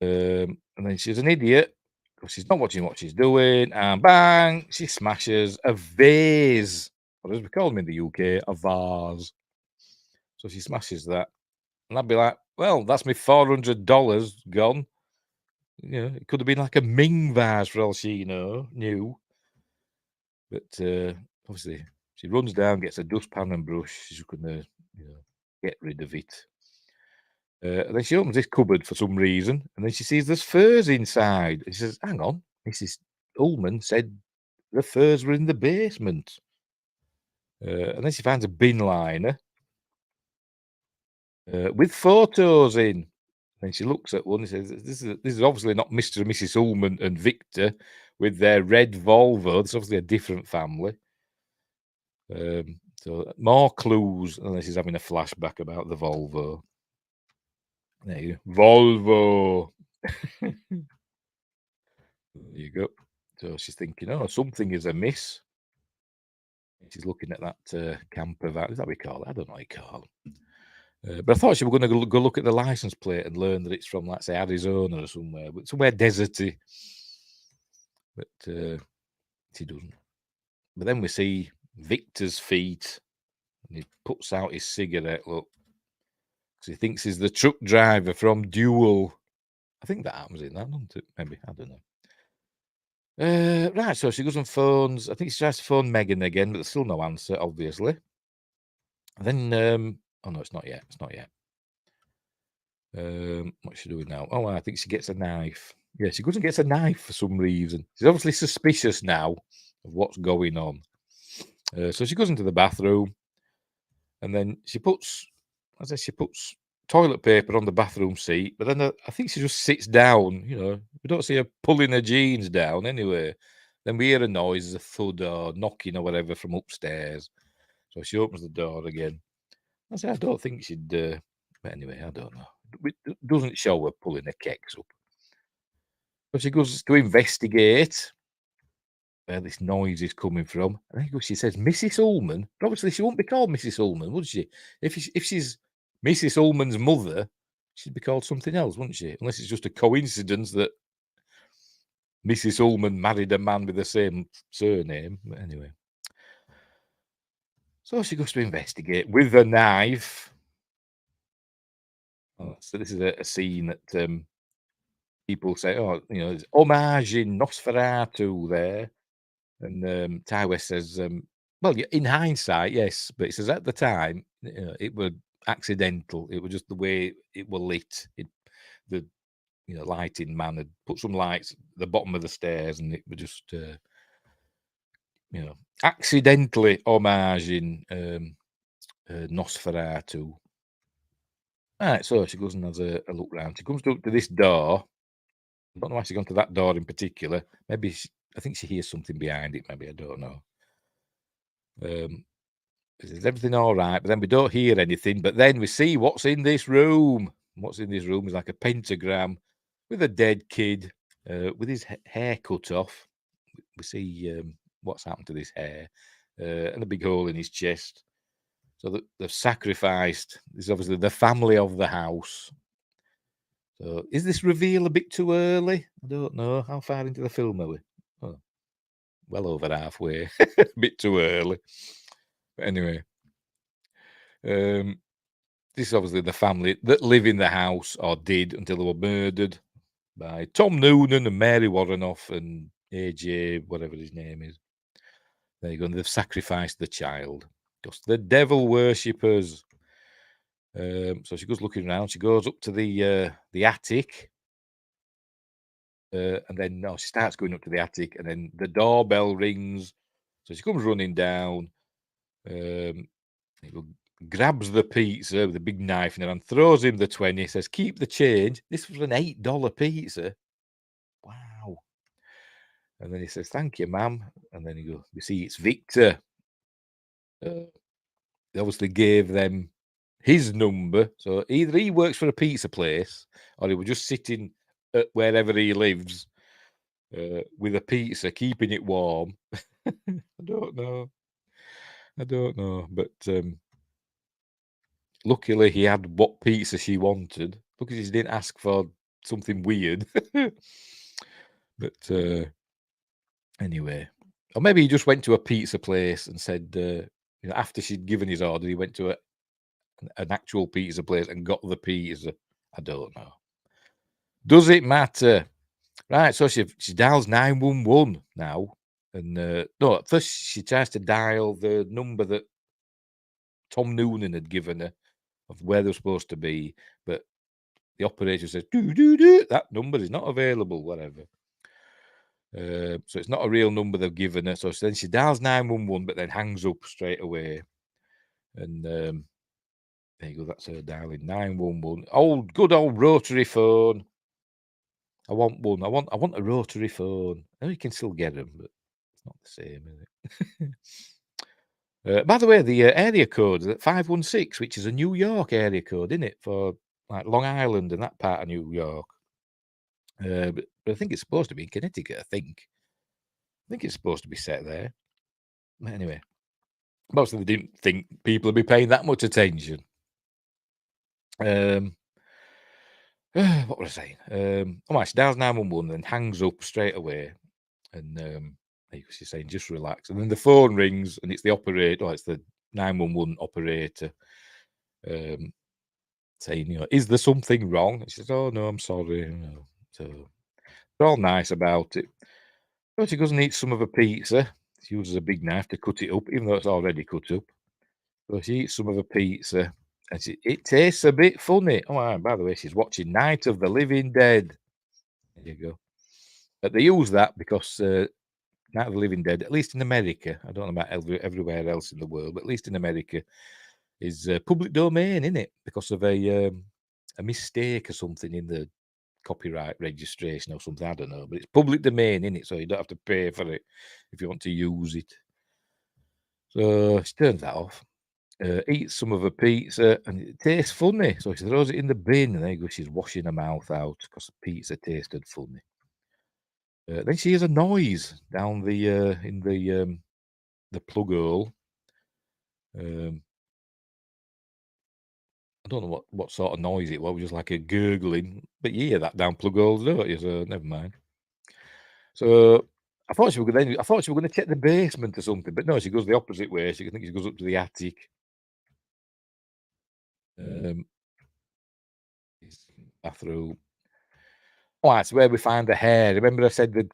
And then she's an idiot because she's not watching what she's doing, and bang, she smashes a vase, or as we call them in the UK, a vase. So she smashes that, and I'd be like, well, that's me $400 gone. It could have been like a Ming vase for all she knew. But obviously, she runs down, gets a dustpan and brush. She's going to, get rid of it. And then she opens this cupboard for some reason, and then she sees there's furs inside. And she says, "Hang on, Mrs. Ullman said the furs were in the basement." And then she finds a bin liner with photos in. And she looks at one and says, "This is obviously not Mr. and Mrs. Ullman and Victor with their red Volvo. It's obviously a different family." So more clues, and then she's having a flashback about the Volvo. There you go. Volvo. There you go. So she's thinking, oh, something is amiss. She's looking at that camper van. Is that what we call it? I don't know what you call it. But I thought she was going to go look at the license plate and learn that it's from, like, say, Arizona or somewhere, but somewhere deserty. But she doesn't. But then we see Victor's feet, and he puts out his cigarette, look. So he thinks he's the truck driver from Duel. I think that happens in that, doesn't it? Maybe. I don't know. Right, so she goes on phones. I think she tries to phone Megan again, but there's still no answer, obviously. And then, oh no, it's not yet. It's not yet. What's she doing now? Oh, I think she gets a knife. Yeah, she goes and gets a knife for some reason. She's obviously suspicious now of what's going on. So she goes into the bathroom, and then she puts toilet paper on the bathroom seat, but then I think she just sits down. We don't see her pulling her jeans down anyway. Then we hear a noise, a thud or knocking or whatever from upstairs. So she opens the door again. I don't think she'd. But anyway, I don't know. It doesn't show her pulling her kecks up. So she goes to investigate where this noise is coming from. And then she says, Mrs. Ullman. But obviously, she won't be called Mrs. Ullman, would she? If she's Mrs. Ullman's mother, she'd be called something else, wouldn't she? Unless it's just a coincidence that Mrs. Ullman married a man with the same surname. But anyway. So she goes to investigate with a knife. Oh, so this is a scene that people say, oh, you know, there's homage in Nosferatu there. And Ty West says, well, in hindsight, yes, but he says at the time, you know, it was accidental. It was just the way it was lit. The lighting man had put some lights at the bottom of the stairs, and it was just accidentally homaging Nosferatu. All right, so she goes and has a look round. She comes up to this door. I don't know why she's gone to that door in particular. Maybe I think she hears something behind it. Maybe I don't know. Is everything all right? But then we don't hear anything. But then we see what's in this room. What's in this room is like a pentagram with a dead kid with his hair cut off. We see what's happened to this hair and a big hole in his chest. So that they've sacrificed. This is obviously the family of the house. So is this reveal a bit too early? I don't know. How far into the film are we? Oh, well over halfway. A bit too early. But anyway, this is obviously the family that live in the house, or did until they were murdered by Tom Noonan and Mary Warrenoff and AJ, whatever his name is. There you go. And they've sacrificed the child. Because the devil worshippers. So she goes looking around. She goes up to the attic. And then she starts going up to the attic, and then the doorbell rings. So she comes running down. Grabs the pizza with a big knife in her hand, throws him the 20, says, keep the change. This was an $8 pizza. Wow. And then he says, thank you, ma'am. And then he goes, you see, it's Victor. He obviously gave them his number. So either he works for a pizza place, or he was just sitting at wherever he lives with a pizza, keeping it warm. I don't know. But luckily, he had what pizza she wanted. Luckily, she didn't ask for something weird. But anyway, or maybe he just went to a pizza place and said, after she'd given his order, he went to an actual pizza place and got the pizza. I don't know. Does it matter? Right, so she dials 911 now. And no, at first she tries to dial the number that Tom Noonan had given her of where they're supposed to be, but the operator says, that number is not available, whatever. So it's not a real number they've given her. So then she dials 911, but then hangs up straight away. And there you go, that's her dialing 911. Good old rotary phone. I want one. I want a rotary phone. I know you can still get them, but it's not the same, is it? By the way, the area code is 516, which is a New York area code, isn't it? For like Long Island and that part of New York. But I think it's supposed to be in Connecticut, I think it's supposed to be set there. But anyway, most of them didn't think people would be paying that much attention. What was I saying? She dials 911 and hangs up straight away. And she's saying, just relax. And then the phone rings and it's the operator, it's the 911 operator saying, is there something wrong? And she says, oh, no, I'm sorry. So they're all nice about it. So she goes and eats some of a pizza. She uses a big knife to cut it up, even though it's already cut up. So she eats some of a pizza, and it tastes a bit funny. Oh, by the way, she's watching Night of the Living Dead. There you go. But they use that because Night of the Living Dead, at least in America, I don't know about everywhere else in the world, but at least in America, is public domain, isn't it? Because of a mistake or something in the copyright registration or something, I don't know, but it's public domain, isn't it? So you don't have to pay for it if you want to use it. So she turns that off, eats some of her pizza, and it tastes funny. So she throws it in the bin, and there you go, she's washing her mouth out because the pizza tasted funny. Then she hears a noise down in the plug hole. I don't know what sort of noise it was. It was just like a gurgling. But you hear that down plug holes, don't you? So never mind. So I thought she was going to check the basement or something, but no, she goes the opposite way. I think she goes up to the attic. Bathroom. Oh, that's where we find the hair. Remember I said the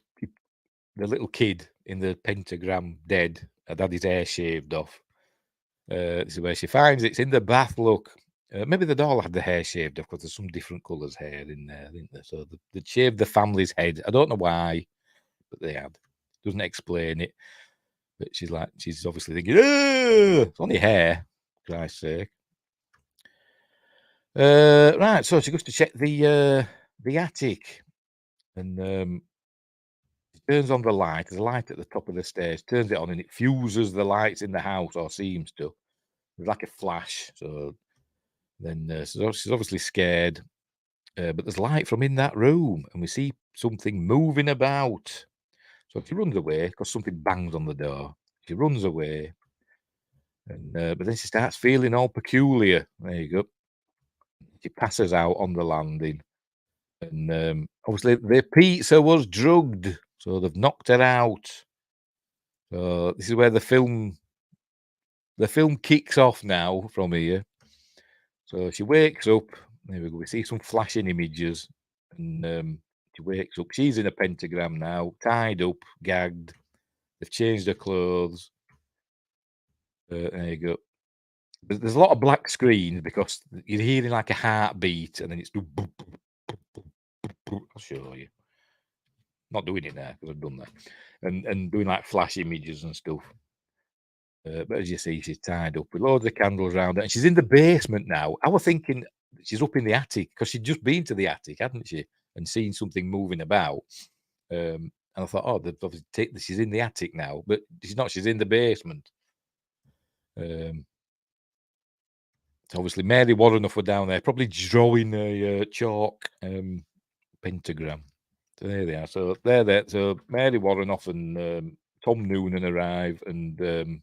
little kid in the pentagram dead had his hair shaved off. This is where she finds it. It's in the bath. Look, maybe the doll had the hair shaved off because there's some different colours hair in there, isn't there? So they shaved the family's head. I don't know why, but they had. Doesn't explain it. But she's obviously thinking, it's only hair, for Christ's sake. Right, so she goes to check the attic, and she turns on the light. There's a light at the top of the stairs. Turns it on, and it fuses the lights in the house, or seems to. There's like a flash. So then she's obviously scared, but there's light from in that room, and we see something moving about. So she runs away because something bangs on the door. She runs away, and but then she starts feeling all peculiar. There you go. She passes out on the landing, and obviously the pizza was drugged, so they've knocked her out. So this is where the film kicks off now from here. So she wakes up. There we go. We see some flashing images, and she wakes up. She's in a pentagram now, tied up, gagged. They've changed her clothes. There you go. There's a lot of black screens because you're hearing like a heartbeat, and then it's boop, boop, boop, boop, boop, boop, boop. I'll show you. Not doing it now because I've done that, and doing like flash images and stuff. But as you see, she's tied up with loads of candles around her, and she's in the basement now. I was thinking she's up in the attic because she'd just been to the attic, hadn't she, and seen something moving about. And I thought, oh, she's in the attic now, but she's not. She's in the basement. So obviously, Mary Warrenoff were down there, probably drawing a chalk pentagram. So there they are. So they're there. So Mary Warrenoff and Tom Noonan arrive, and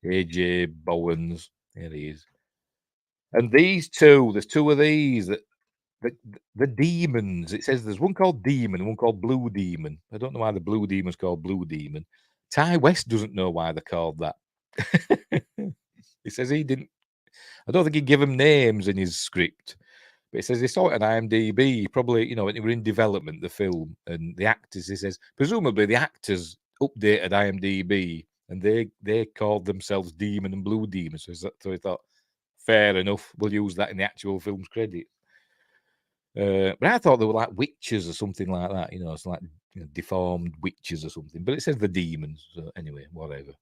AJ Bowens. There he is. And these two, there's two of these that the demons. It says there's one called Demon and one called Blue Demon. I don't know why the Blue Demon's called Blue Demon. Ty West doesn't know why they're called that. He says he didn't. I don't think he gave them names in his script. But it says they saw it on IMDb, probably, when they were in development, the film, and the actors, he says, presumably the actors updated IMDb, and they called themselves Demon and Blue Demon. So he thought, fair enough, we'll use that in the actual film's credit. But I thought they were like witches or something like that, it's like deformed witches or something. But it says the demons, so anyway, whatever.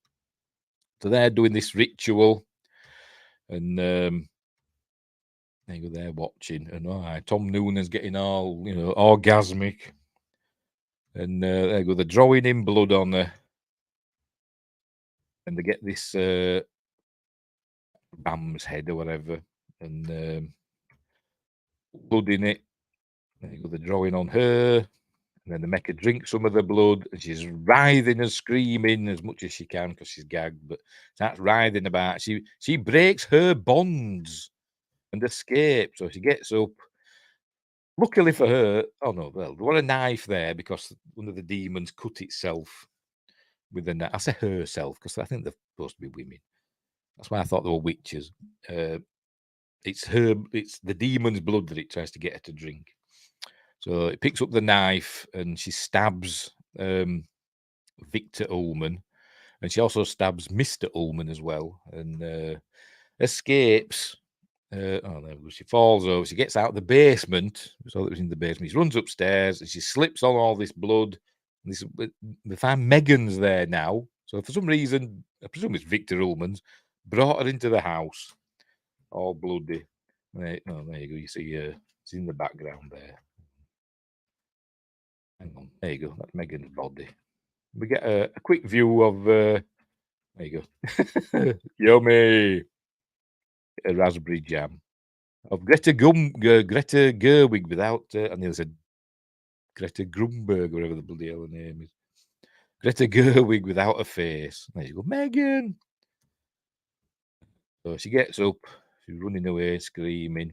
So they're doing this ritual, and there you go, they're watching, and Tom Noonan's getting all, orgasmic. And there you go, they're drawing in blood on her. And they get this ram's head or whatever, and blood in it. There you go, they're drawing on her. And then they make her drink some of the blood, and she's writhing and screaming as much as she can because she's gagged, but starts writhing about. She breaks her bonds and escapes. So she gets up. Luckily for her, oh no, well, there was a knife there because one of the demons cut itself with a knife. I say herself because I think they're supposed to be women. That's why I thought they were witches. It's the demon's blood that it tries to get her to drink. So it picks up the knife and she stabs Victor Ullman, and she also stabs Mr. Ullman as well, and escapes. There we go. She falls over. She gets out of the basement. So it was in the basement. She runs upstairs and she slips on all this blood. They find Megan's there now. So for some reason, I presume it's Victor Ullman's, brought her into the house, all bloody. There you go. You see, it's in the background there. Hang on. There you go. That's Megan's body. We get a quick view of. There you go. Yummy. A raspberry jam of Greta Gerwig without. And there's a Greta Grunberg, whatever the bloody hell her name is. Greta Gerwig without a face. And there you go, Megan. So she gets up, she's running away, screaming.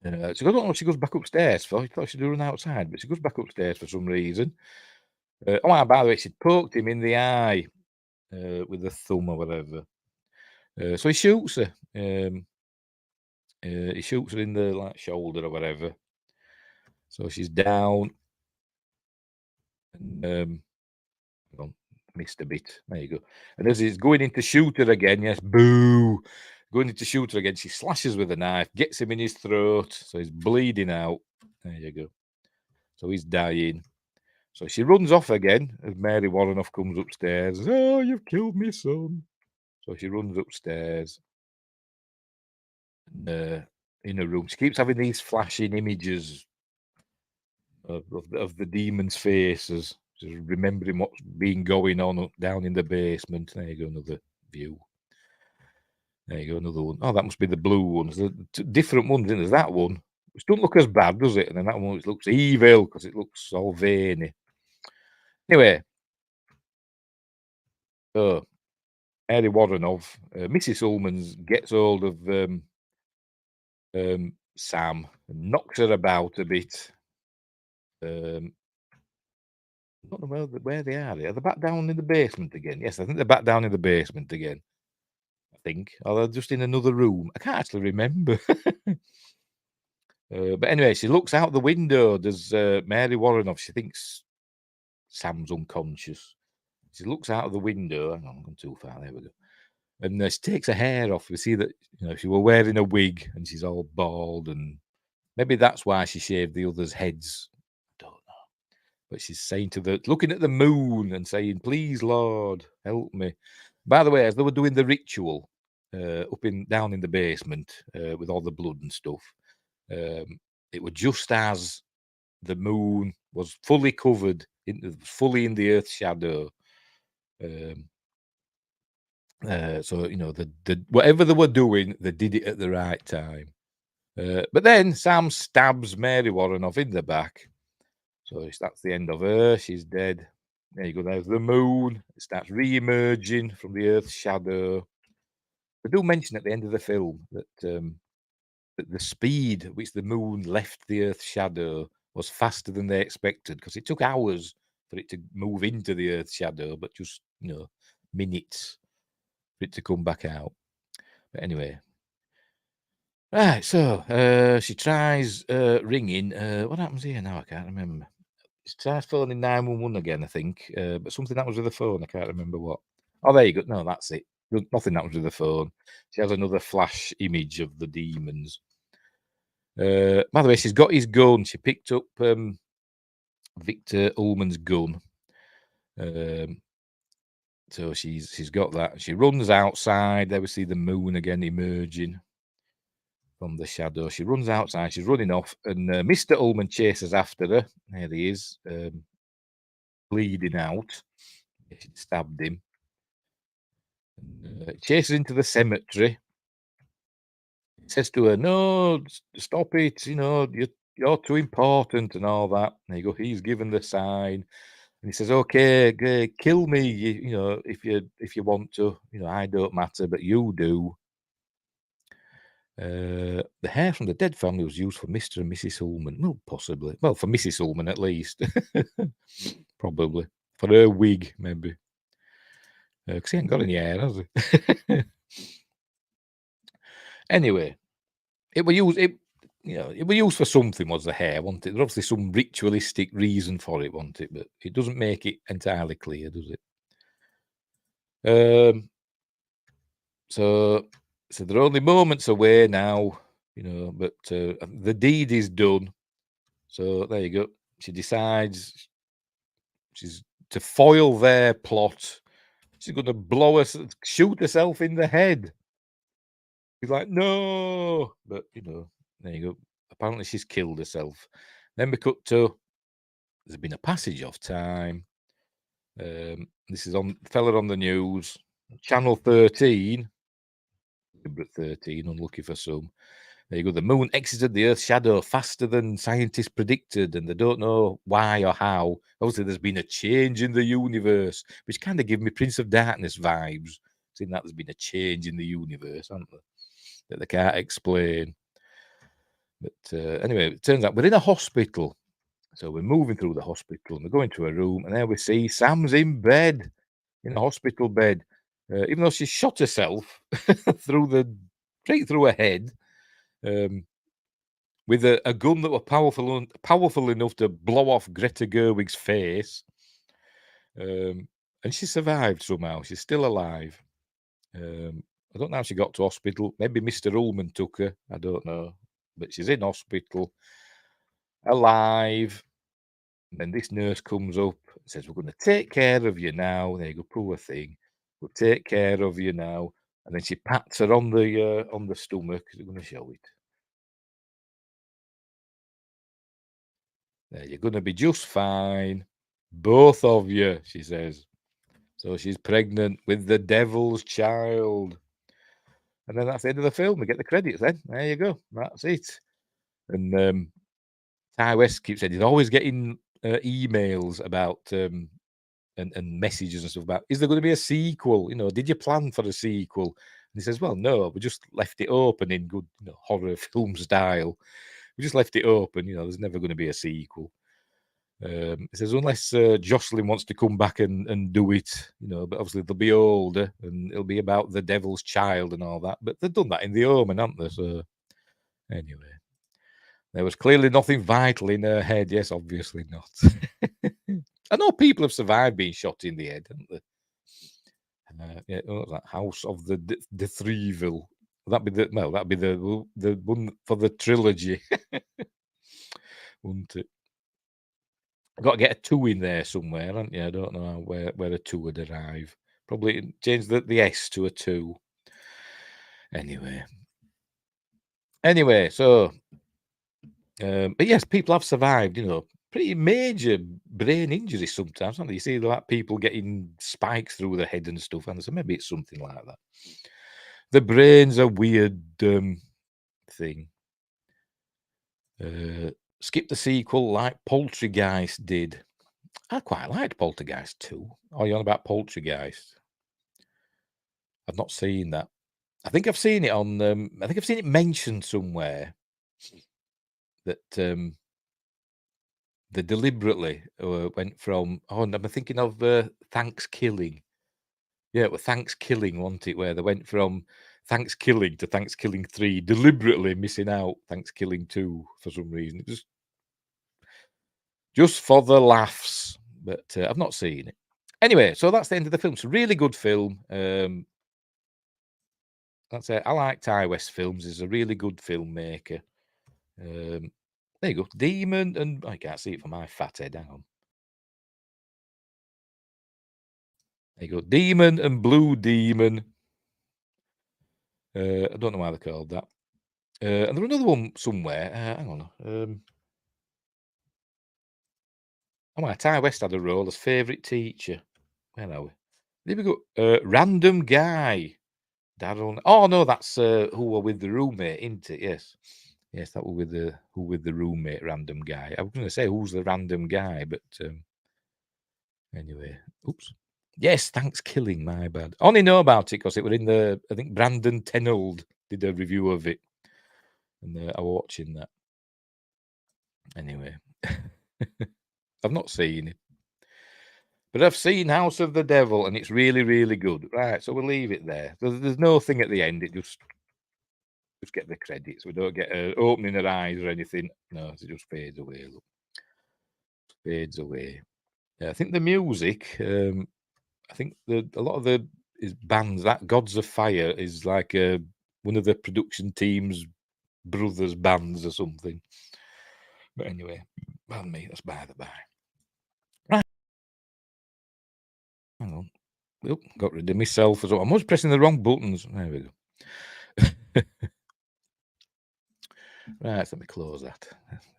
So I don't know what she goes back upstairs for. I thought she'd run outside, but she goes back upstairs for some reason. By the way, she'd poked him in the eye with a thumb or whatever. So he shoots her. He shoots her in the shoulder or whatever. So she's down. And, missed a bit. There you go. And as he's going in to shoot her again, yes, boo. Going in to shoot her again, she slashes with a knife, gets him in his throat. So he's bleeding out. There you go. So he's dying. So she runs off again as Mary Warrenoff comes upstairs. Oh, you've killed me, son. So she runs upstairs. And, in her room, she keeps having these flashing images of the demons' faces. She's remembering what's been going on down in the basement. There you go, another view. There you go, another one. Oh, that must be the blue ones. The different ones, isn't there? There's that one, which don't look as bad, does it? And then that one which looks evil because it looks all veiny. Anyway, so Mary Warrenoff, Mrs. Ullman's gets hold of Sam and knocks her about a bit. I don't know where they are. Are they back down in the basement again? Yes, I think they're back down in the basement again. I think. Or they're just in another room. I can't actually remember. But anyway, she looks out the window. There's Mary Warrenoff. She thinks Sam's unconscious. She looks out of the window. Hang on, I'm going too far. There we go. And she takes her hair off. We see that she was wearing a wig and she's all bald, and maybe that's why she shaved the others' heads. I don't know. But she's saying looking at the moon and saying, "Please, Lord, help me." By the way, as they were doing the ritual down in the basement with all the blood and stuff, it was just as the moon was fully covered, fully in the Earth's shadow. So the whatever they were doing, they did it at the right time. But then Sam stabs Mary Warrenoff in the back. So that's the end of her. She's dead. There you go. There's the moon. It starts re-emerging from the Earth's shadow. They do mention at the end of the film that the speed at which the moon left the Earth's shadow was faster than they expected, because it took hours for it to move into the Earth's shadow, but just minutes for it to come back out. But anyway, right. So she tries ringing. What happens here now? I can't remember. She tries phoning 911 again, I think, but something happens with the phone. I can't remember what. Oh, there you go. No, that's it. Nothing happens with the phone. She has another flash image of the demons. By the way, she's got his gun. She picked up Victor Ullman's gun. So she's got that. She runs outside. There we see the moon again emerging from the shadow. She runs outside. She's running off, and Mr. Ullman chases after her. There he is, bleeding out. She stabbed him. Chases into the cemetery. He says to her, "No, stop it. You're too important," and all that. There you go. He's given the sign. And he says, "Okay, kill me. If you want to. I don't matter, but you do." The hair from the dead family was used for Mr. and Mrs. Ullman. Well, possibly. Well, for Mrs. Ullman at least. Probably for her wig, maybe. Because he ain't got any hair, has he? Anyway, it was used. It was used for something. Was the hair? Wasn't it? There's obviously some ritualistic reason for it, wasn't it? But it doesn't make it entirely clear, does it? So they're only moments away now, But the deed is done. So there you go. She decides she's to foil their plot. She's going to shoot herself in the head. He's like, "No," but there you go. Apparently, she's killed herself. Then we cut to there's been a passage of time. This is on fella on the news, Channel 13, 13, unlucky for some. There you go. The moon exited the Earth's shadow faster than scientists predicted, and they don't know why or how. Obviously, there's been a change in the universe, which kind of give me Prince of Darkness vibes. Seeing that there's been a change in the universe, hasn't there? That they can't explain. But anyway, it turns out we're in a hospital. So we're moving through the hospital, and we're going to a room, and there we see Sam's in bed, in a hospital bed. Even though she shot herself straight through her head, with a gun that was powerful enough to blow off Greta Gerwig's face. And she survived somehow. She's still alive. I don't know how she got to hospital. Maybe Mr. Ullman took her. I don't know. But she's in hospital, alive. And then this nurse comes up and says, "We're going to take care of you now." There you go, poor thing. "We'll take care of you now." And then she pats her on the stomach. I'm going to show it. There, "You're going to be just fine. Both of you," she says. So she's pregnant with the devil's child. And then that's the end of the film. We get the credits then. There you go. That's it. And Ty West keeps saying he's always getting emails about and messages and stuff about, is there going to be a sequel? Did you plan for a sequel? And he says, well, no, we just left it open in good horror film style. We just left it open. There's never going to be a sequel. He says, unless Jocelyn wants to come back and do it, but obviously they'll be older and it'll be about the devil's child and all that. But they've done that in The Omen, haven't they? So anyway, there was clearly nothing vital in her head. Yes, obviously not. I know people have survived being shot in the head, haven't they? That House of the Threeville. That'd be the one for the trilogy, wouldn't it? I've got to get a 2 in there somewhere, haven't you? I don't know where a 2 would arrive. Probably change the S to a 2. Anyway, so but yes, people have survived, pretty major brain injuries sometimes, haven't they? You see like people getting spikes through their head and stuff, and so maybe it's something like that. The brain's a weird thing. Skip the sequel like Poltergeist did. I quite liked Poltergeist 2. Oh, you're on about Poltergeist? I've not seen that. I think I've seen it on. I think I've seen it mentioned somewhere that they deliberately went from. Oh, and I'm thinking of Thanksgiving. Yeah, it was Thanksgiving, wasn't it? Where they went from Thanksgiving to Thanksgiving 3, deliberately missing out Thanksgiving 2 for some reason. It was just for the laughs, but I've not seen it. Anyway, so that's the end of the film. It's a really good film. That's it. I like Ty West films. He's a really good filmmaker. There you go. Demon and I can't see it from my fat head. Hang on. There you go. Demon and Blue Demon. I don't know why they called that. And there's another one somewhere. Hang on. Ty West had a role as favourite teacher. Where are we? There we go. Random Guy. Darryl. Oh no, that's who were with the roommate, isn't it? Yes. Yes, that was with the roommate, Random Guy. I was going to say who's the random guy, but anyway, oops. Yes, Thanksgiving. My bad. I only know about it because it was in I think Brandon Tenold did a review of it, and I was watching that. Anyway, I've not seen it, but I've seen House of the Devil, and it's really, really good. Right, so we'll leave it there. There's no thing at the end. It just get the credits. We don't get opening her eyes or anything. No, it just fades away. Look. Fades away. Yeah, I think the music. I think a lot of the bands, that Gods of Fire is like one of the production team's brothers' bands or something. But anyway, pardon me. That's by the by. Right. Hang on. Oh, got rid of myself as well. I'm always pressing the wrong buttons. There we go. Right, let me close that.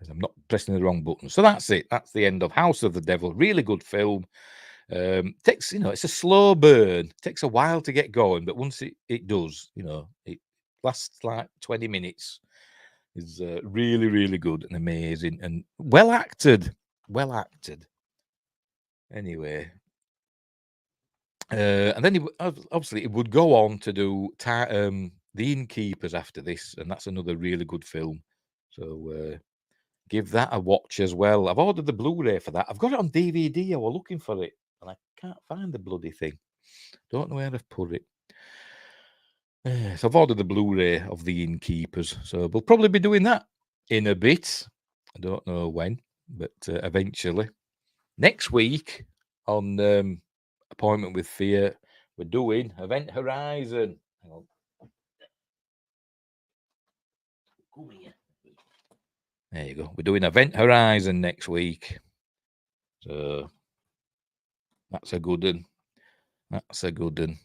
I'm not pressing the wrong button. So that's it. That's the end of House of the Devil. Really good film. Takes, it's a slow burn. Takes a while to get going, but once it does, it lasts like 20 minutes. is really, really good and amazing and well acted. Well acted. Anyway, and then obviously it would go on to do The Innkeepers after this, and that's another really good film. So give that a watch as well. I've ordered the Blu-ray for that. I've got it on DVD. I was looking for it, and I can't find the bloody thing. Don't know where I've put it. So I've ordered the Blu-ray of The Innkeepers. So we'll probably be doing that in a bit. I don't know when, but eventually. Next week on Appointment with Fear, we're doing Event Horizon. Hang on. Come here. There you go. We're doing Event Horizon next week. So that's a good one. That's a good one.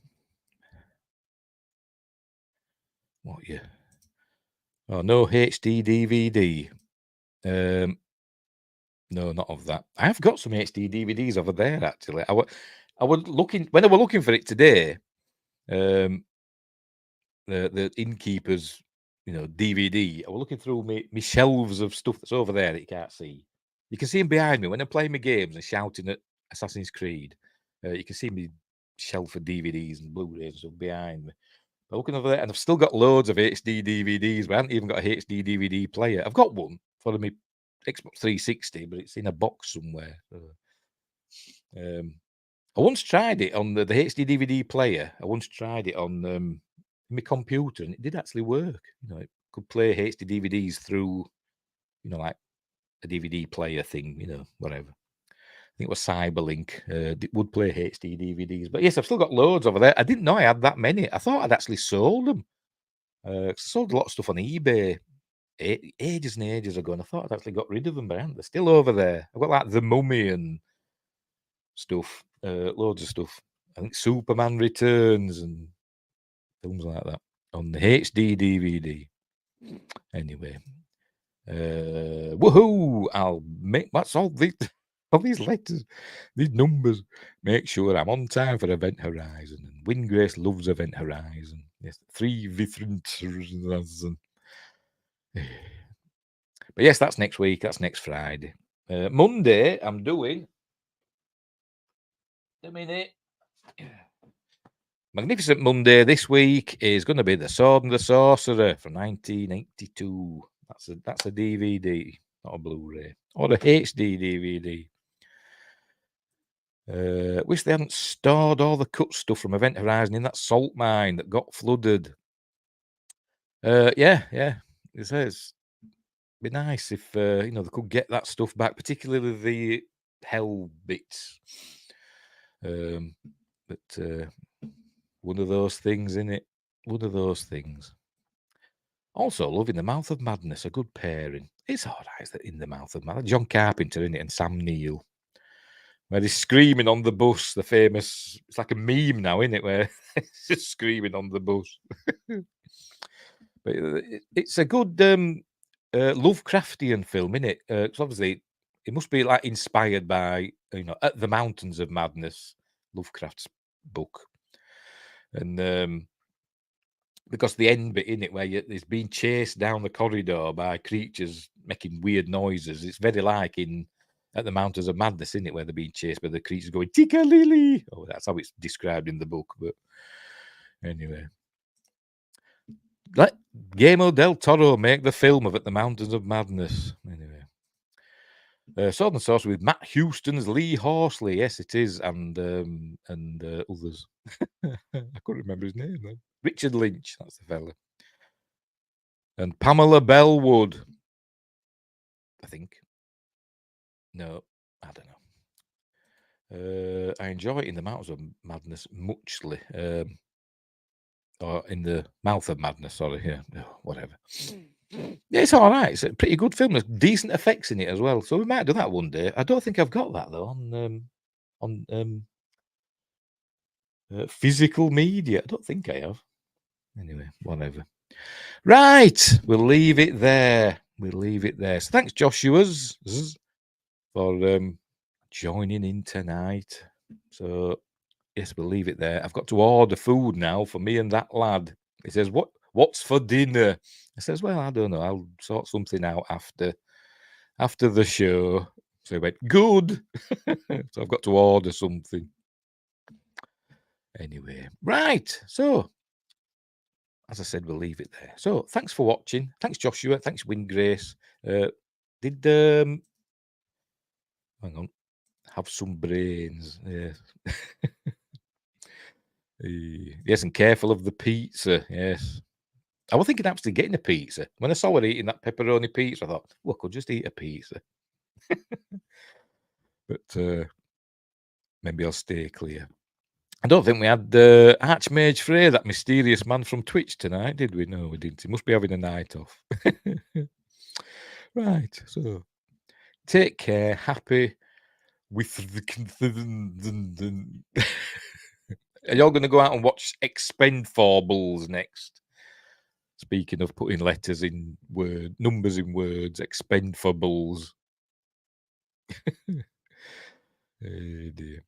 What you? Oh, no HD DVD. No, not of that. I have got some HD DVDs over there actually. I was looking when I was looking for it today. The Innkeepers, DVD. I was looking through my shelves of stuff that's over there that you can't see. You can see them behind me when I'm playing my games and shouting at Assassin's Creed. You can see me shelf of DVDs and Blu-rays and stuff behind me. I'm looking over there, and I've still got loads of HD DVDs, but I haven't even got a HD DVD player. I've got one for my Xbox 360, but it's in a box somewhere. I once tried it on the HD DVD player. I once tried it on my computer, and it did actually work. It could play HD DVDs through, like a DVD player thing, whatever. I think it was Cyberlink. It would play HD DVDs. But yes, I've still got loads over there. I didn't know I had that many. I thought I'd actually sold them. I sold a lot of stuff on eBay ages and ages ago, and I thought I'd actually got rid of them, but I haven't. They're still over there. I've got like The Mummy and stuff, loads of stuff. I think Superman Returns and films like that on the HD DVD. Anyway, woohoo! I'll make that's all these letters, these numbers. Make sure I'm on time for Event Horizon. And Wingrace loves Event Horizon. Yes, 3 different. But yes, that's next week. That's next Friday. Monday, I'm doing. A minute. Magnificent Monday this week is going to be The Sword and the Sorcerer from 1982. That's a DVD, not a Blu-ray, or a HD DVD. Wish they hadn't stored all the cut stuff from Event Horizon in that salt mine that got flooded. Yeah. It says be nice if they could get that stuff back, particularly the hell bits. But one of those things, innit? One of those things. Also, Love in the Mouth of Madness, a good pairing. It's all right that In the Mouth of Madness. John Carpenter in it and Sam Neill. Where he's screaming on the bus, the famous, it's like a meme now, isn't it? Where he's just screaming on the bus. But it's a good Lovecraftian film, isn't it? Because obviously it must be like inspired by, At the Mountains of Madness, Lovecraft's book. And because the end bit in it where it's being chased down the corridor by creatures making weird noises, it's very like in At the Mountains of Madness, isn't it, where they're being chased by the creatures going Tika Lily. Oh, that's how it's described in the book. But anyway, let Guillermo del Toro make the film of At the Mountains of Madness. Anyway, Sword and Sorcery with Matt Houston's Lee Horsley. Yes, it is, and others. I couldn't remember his name then. Richard Lynch, that's the fella. And Pamela Bellwood, I think. No, I don't know. I enjoy In the Mountains of Madness muchly. Or In the Mouth of Madness, sorry. Yeah, whatever. Yeah, it's all right. It's a pretty good film. There's decent effects in it as well. So we might do that one day. I don't think I've got that, though, on physical media. I don't think I have. Anyway, whatever. Right, we'll leave it there. So thanks, Joshua's, for joining in tonight. So yes, we'll leave it there. I've got to order food now for me and that lad. He says, what What's for dinner? I says, well, I don't know. I'll sort something out after the show. So he went, good. So I've got to order something. Anyway, right. So, as I said, we'll leave it there. So, thanks for watching. Thanks, Joshua. Thanks, Wingrace. Did hang on, have some brains. Yes. Yes, and careful of the pizza. Yes. I was thinking of actually getting a pizza. When I saw her eating that pepperoni pizza, I thought, well, I could just eat a pizza. But maybe I'll stay clear. I don't think we had Archmage Frey, that mysterious man from Twitch tonight, did we? No, we didn't. He must be having a night off. Right, so take care. Happy with the... Are y'all going to go out and watch Expendables next? Speaking of putting letters in numbers in words, Expendables. Oh dear.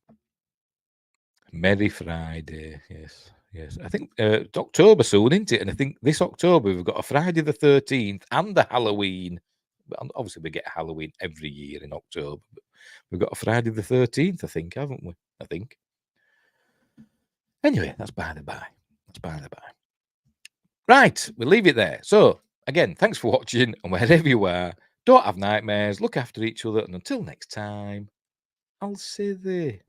Merry Friday, yes. I think it's October soon, isn't it? And I think this October we've got a Friday the 13th and a Halloween. Obviously, we get Halloween every year in October, but we've got a Friday the 13th, I think, haven't we? I think. Anyway, that's by the by. Right, we'll leave it there. So, again, thanks for watching, and wherever you are, don't have nightmares, look after each other, and until next time, I'll see thee.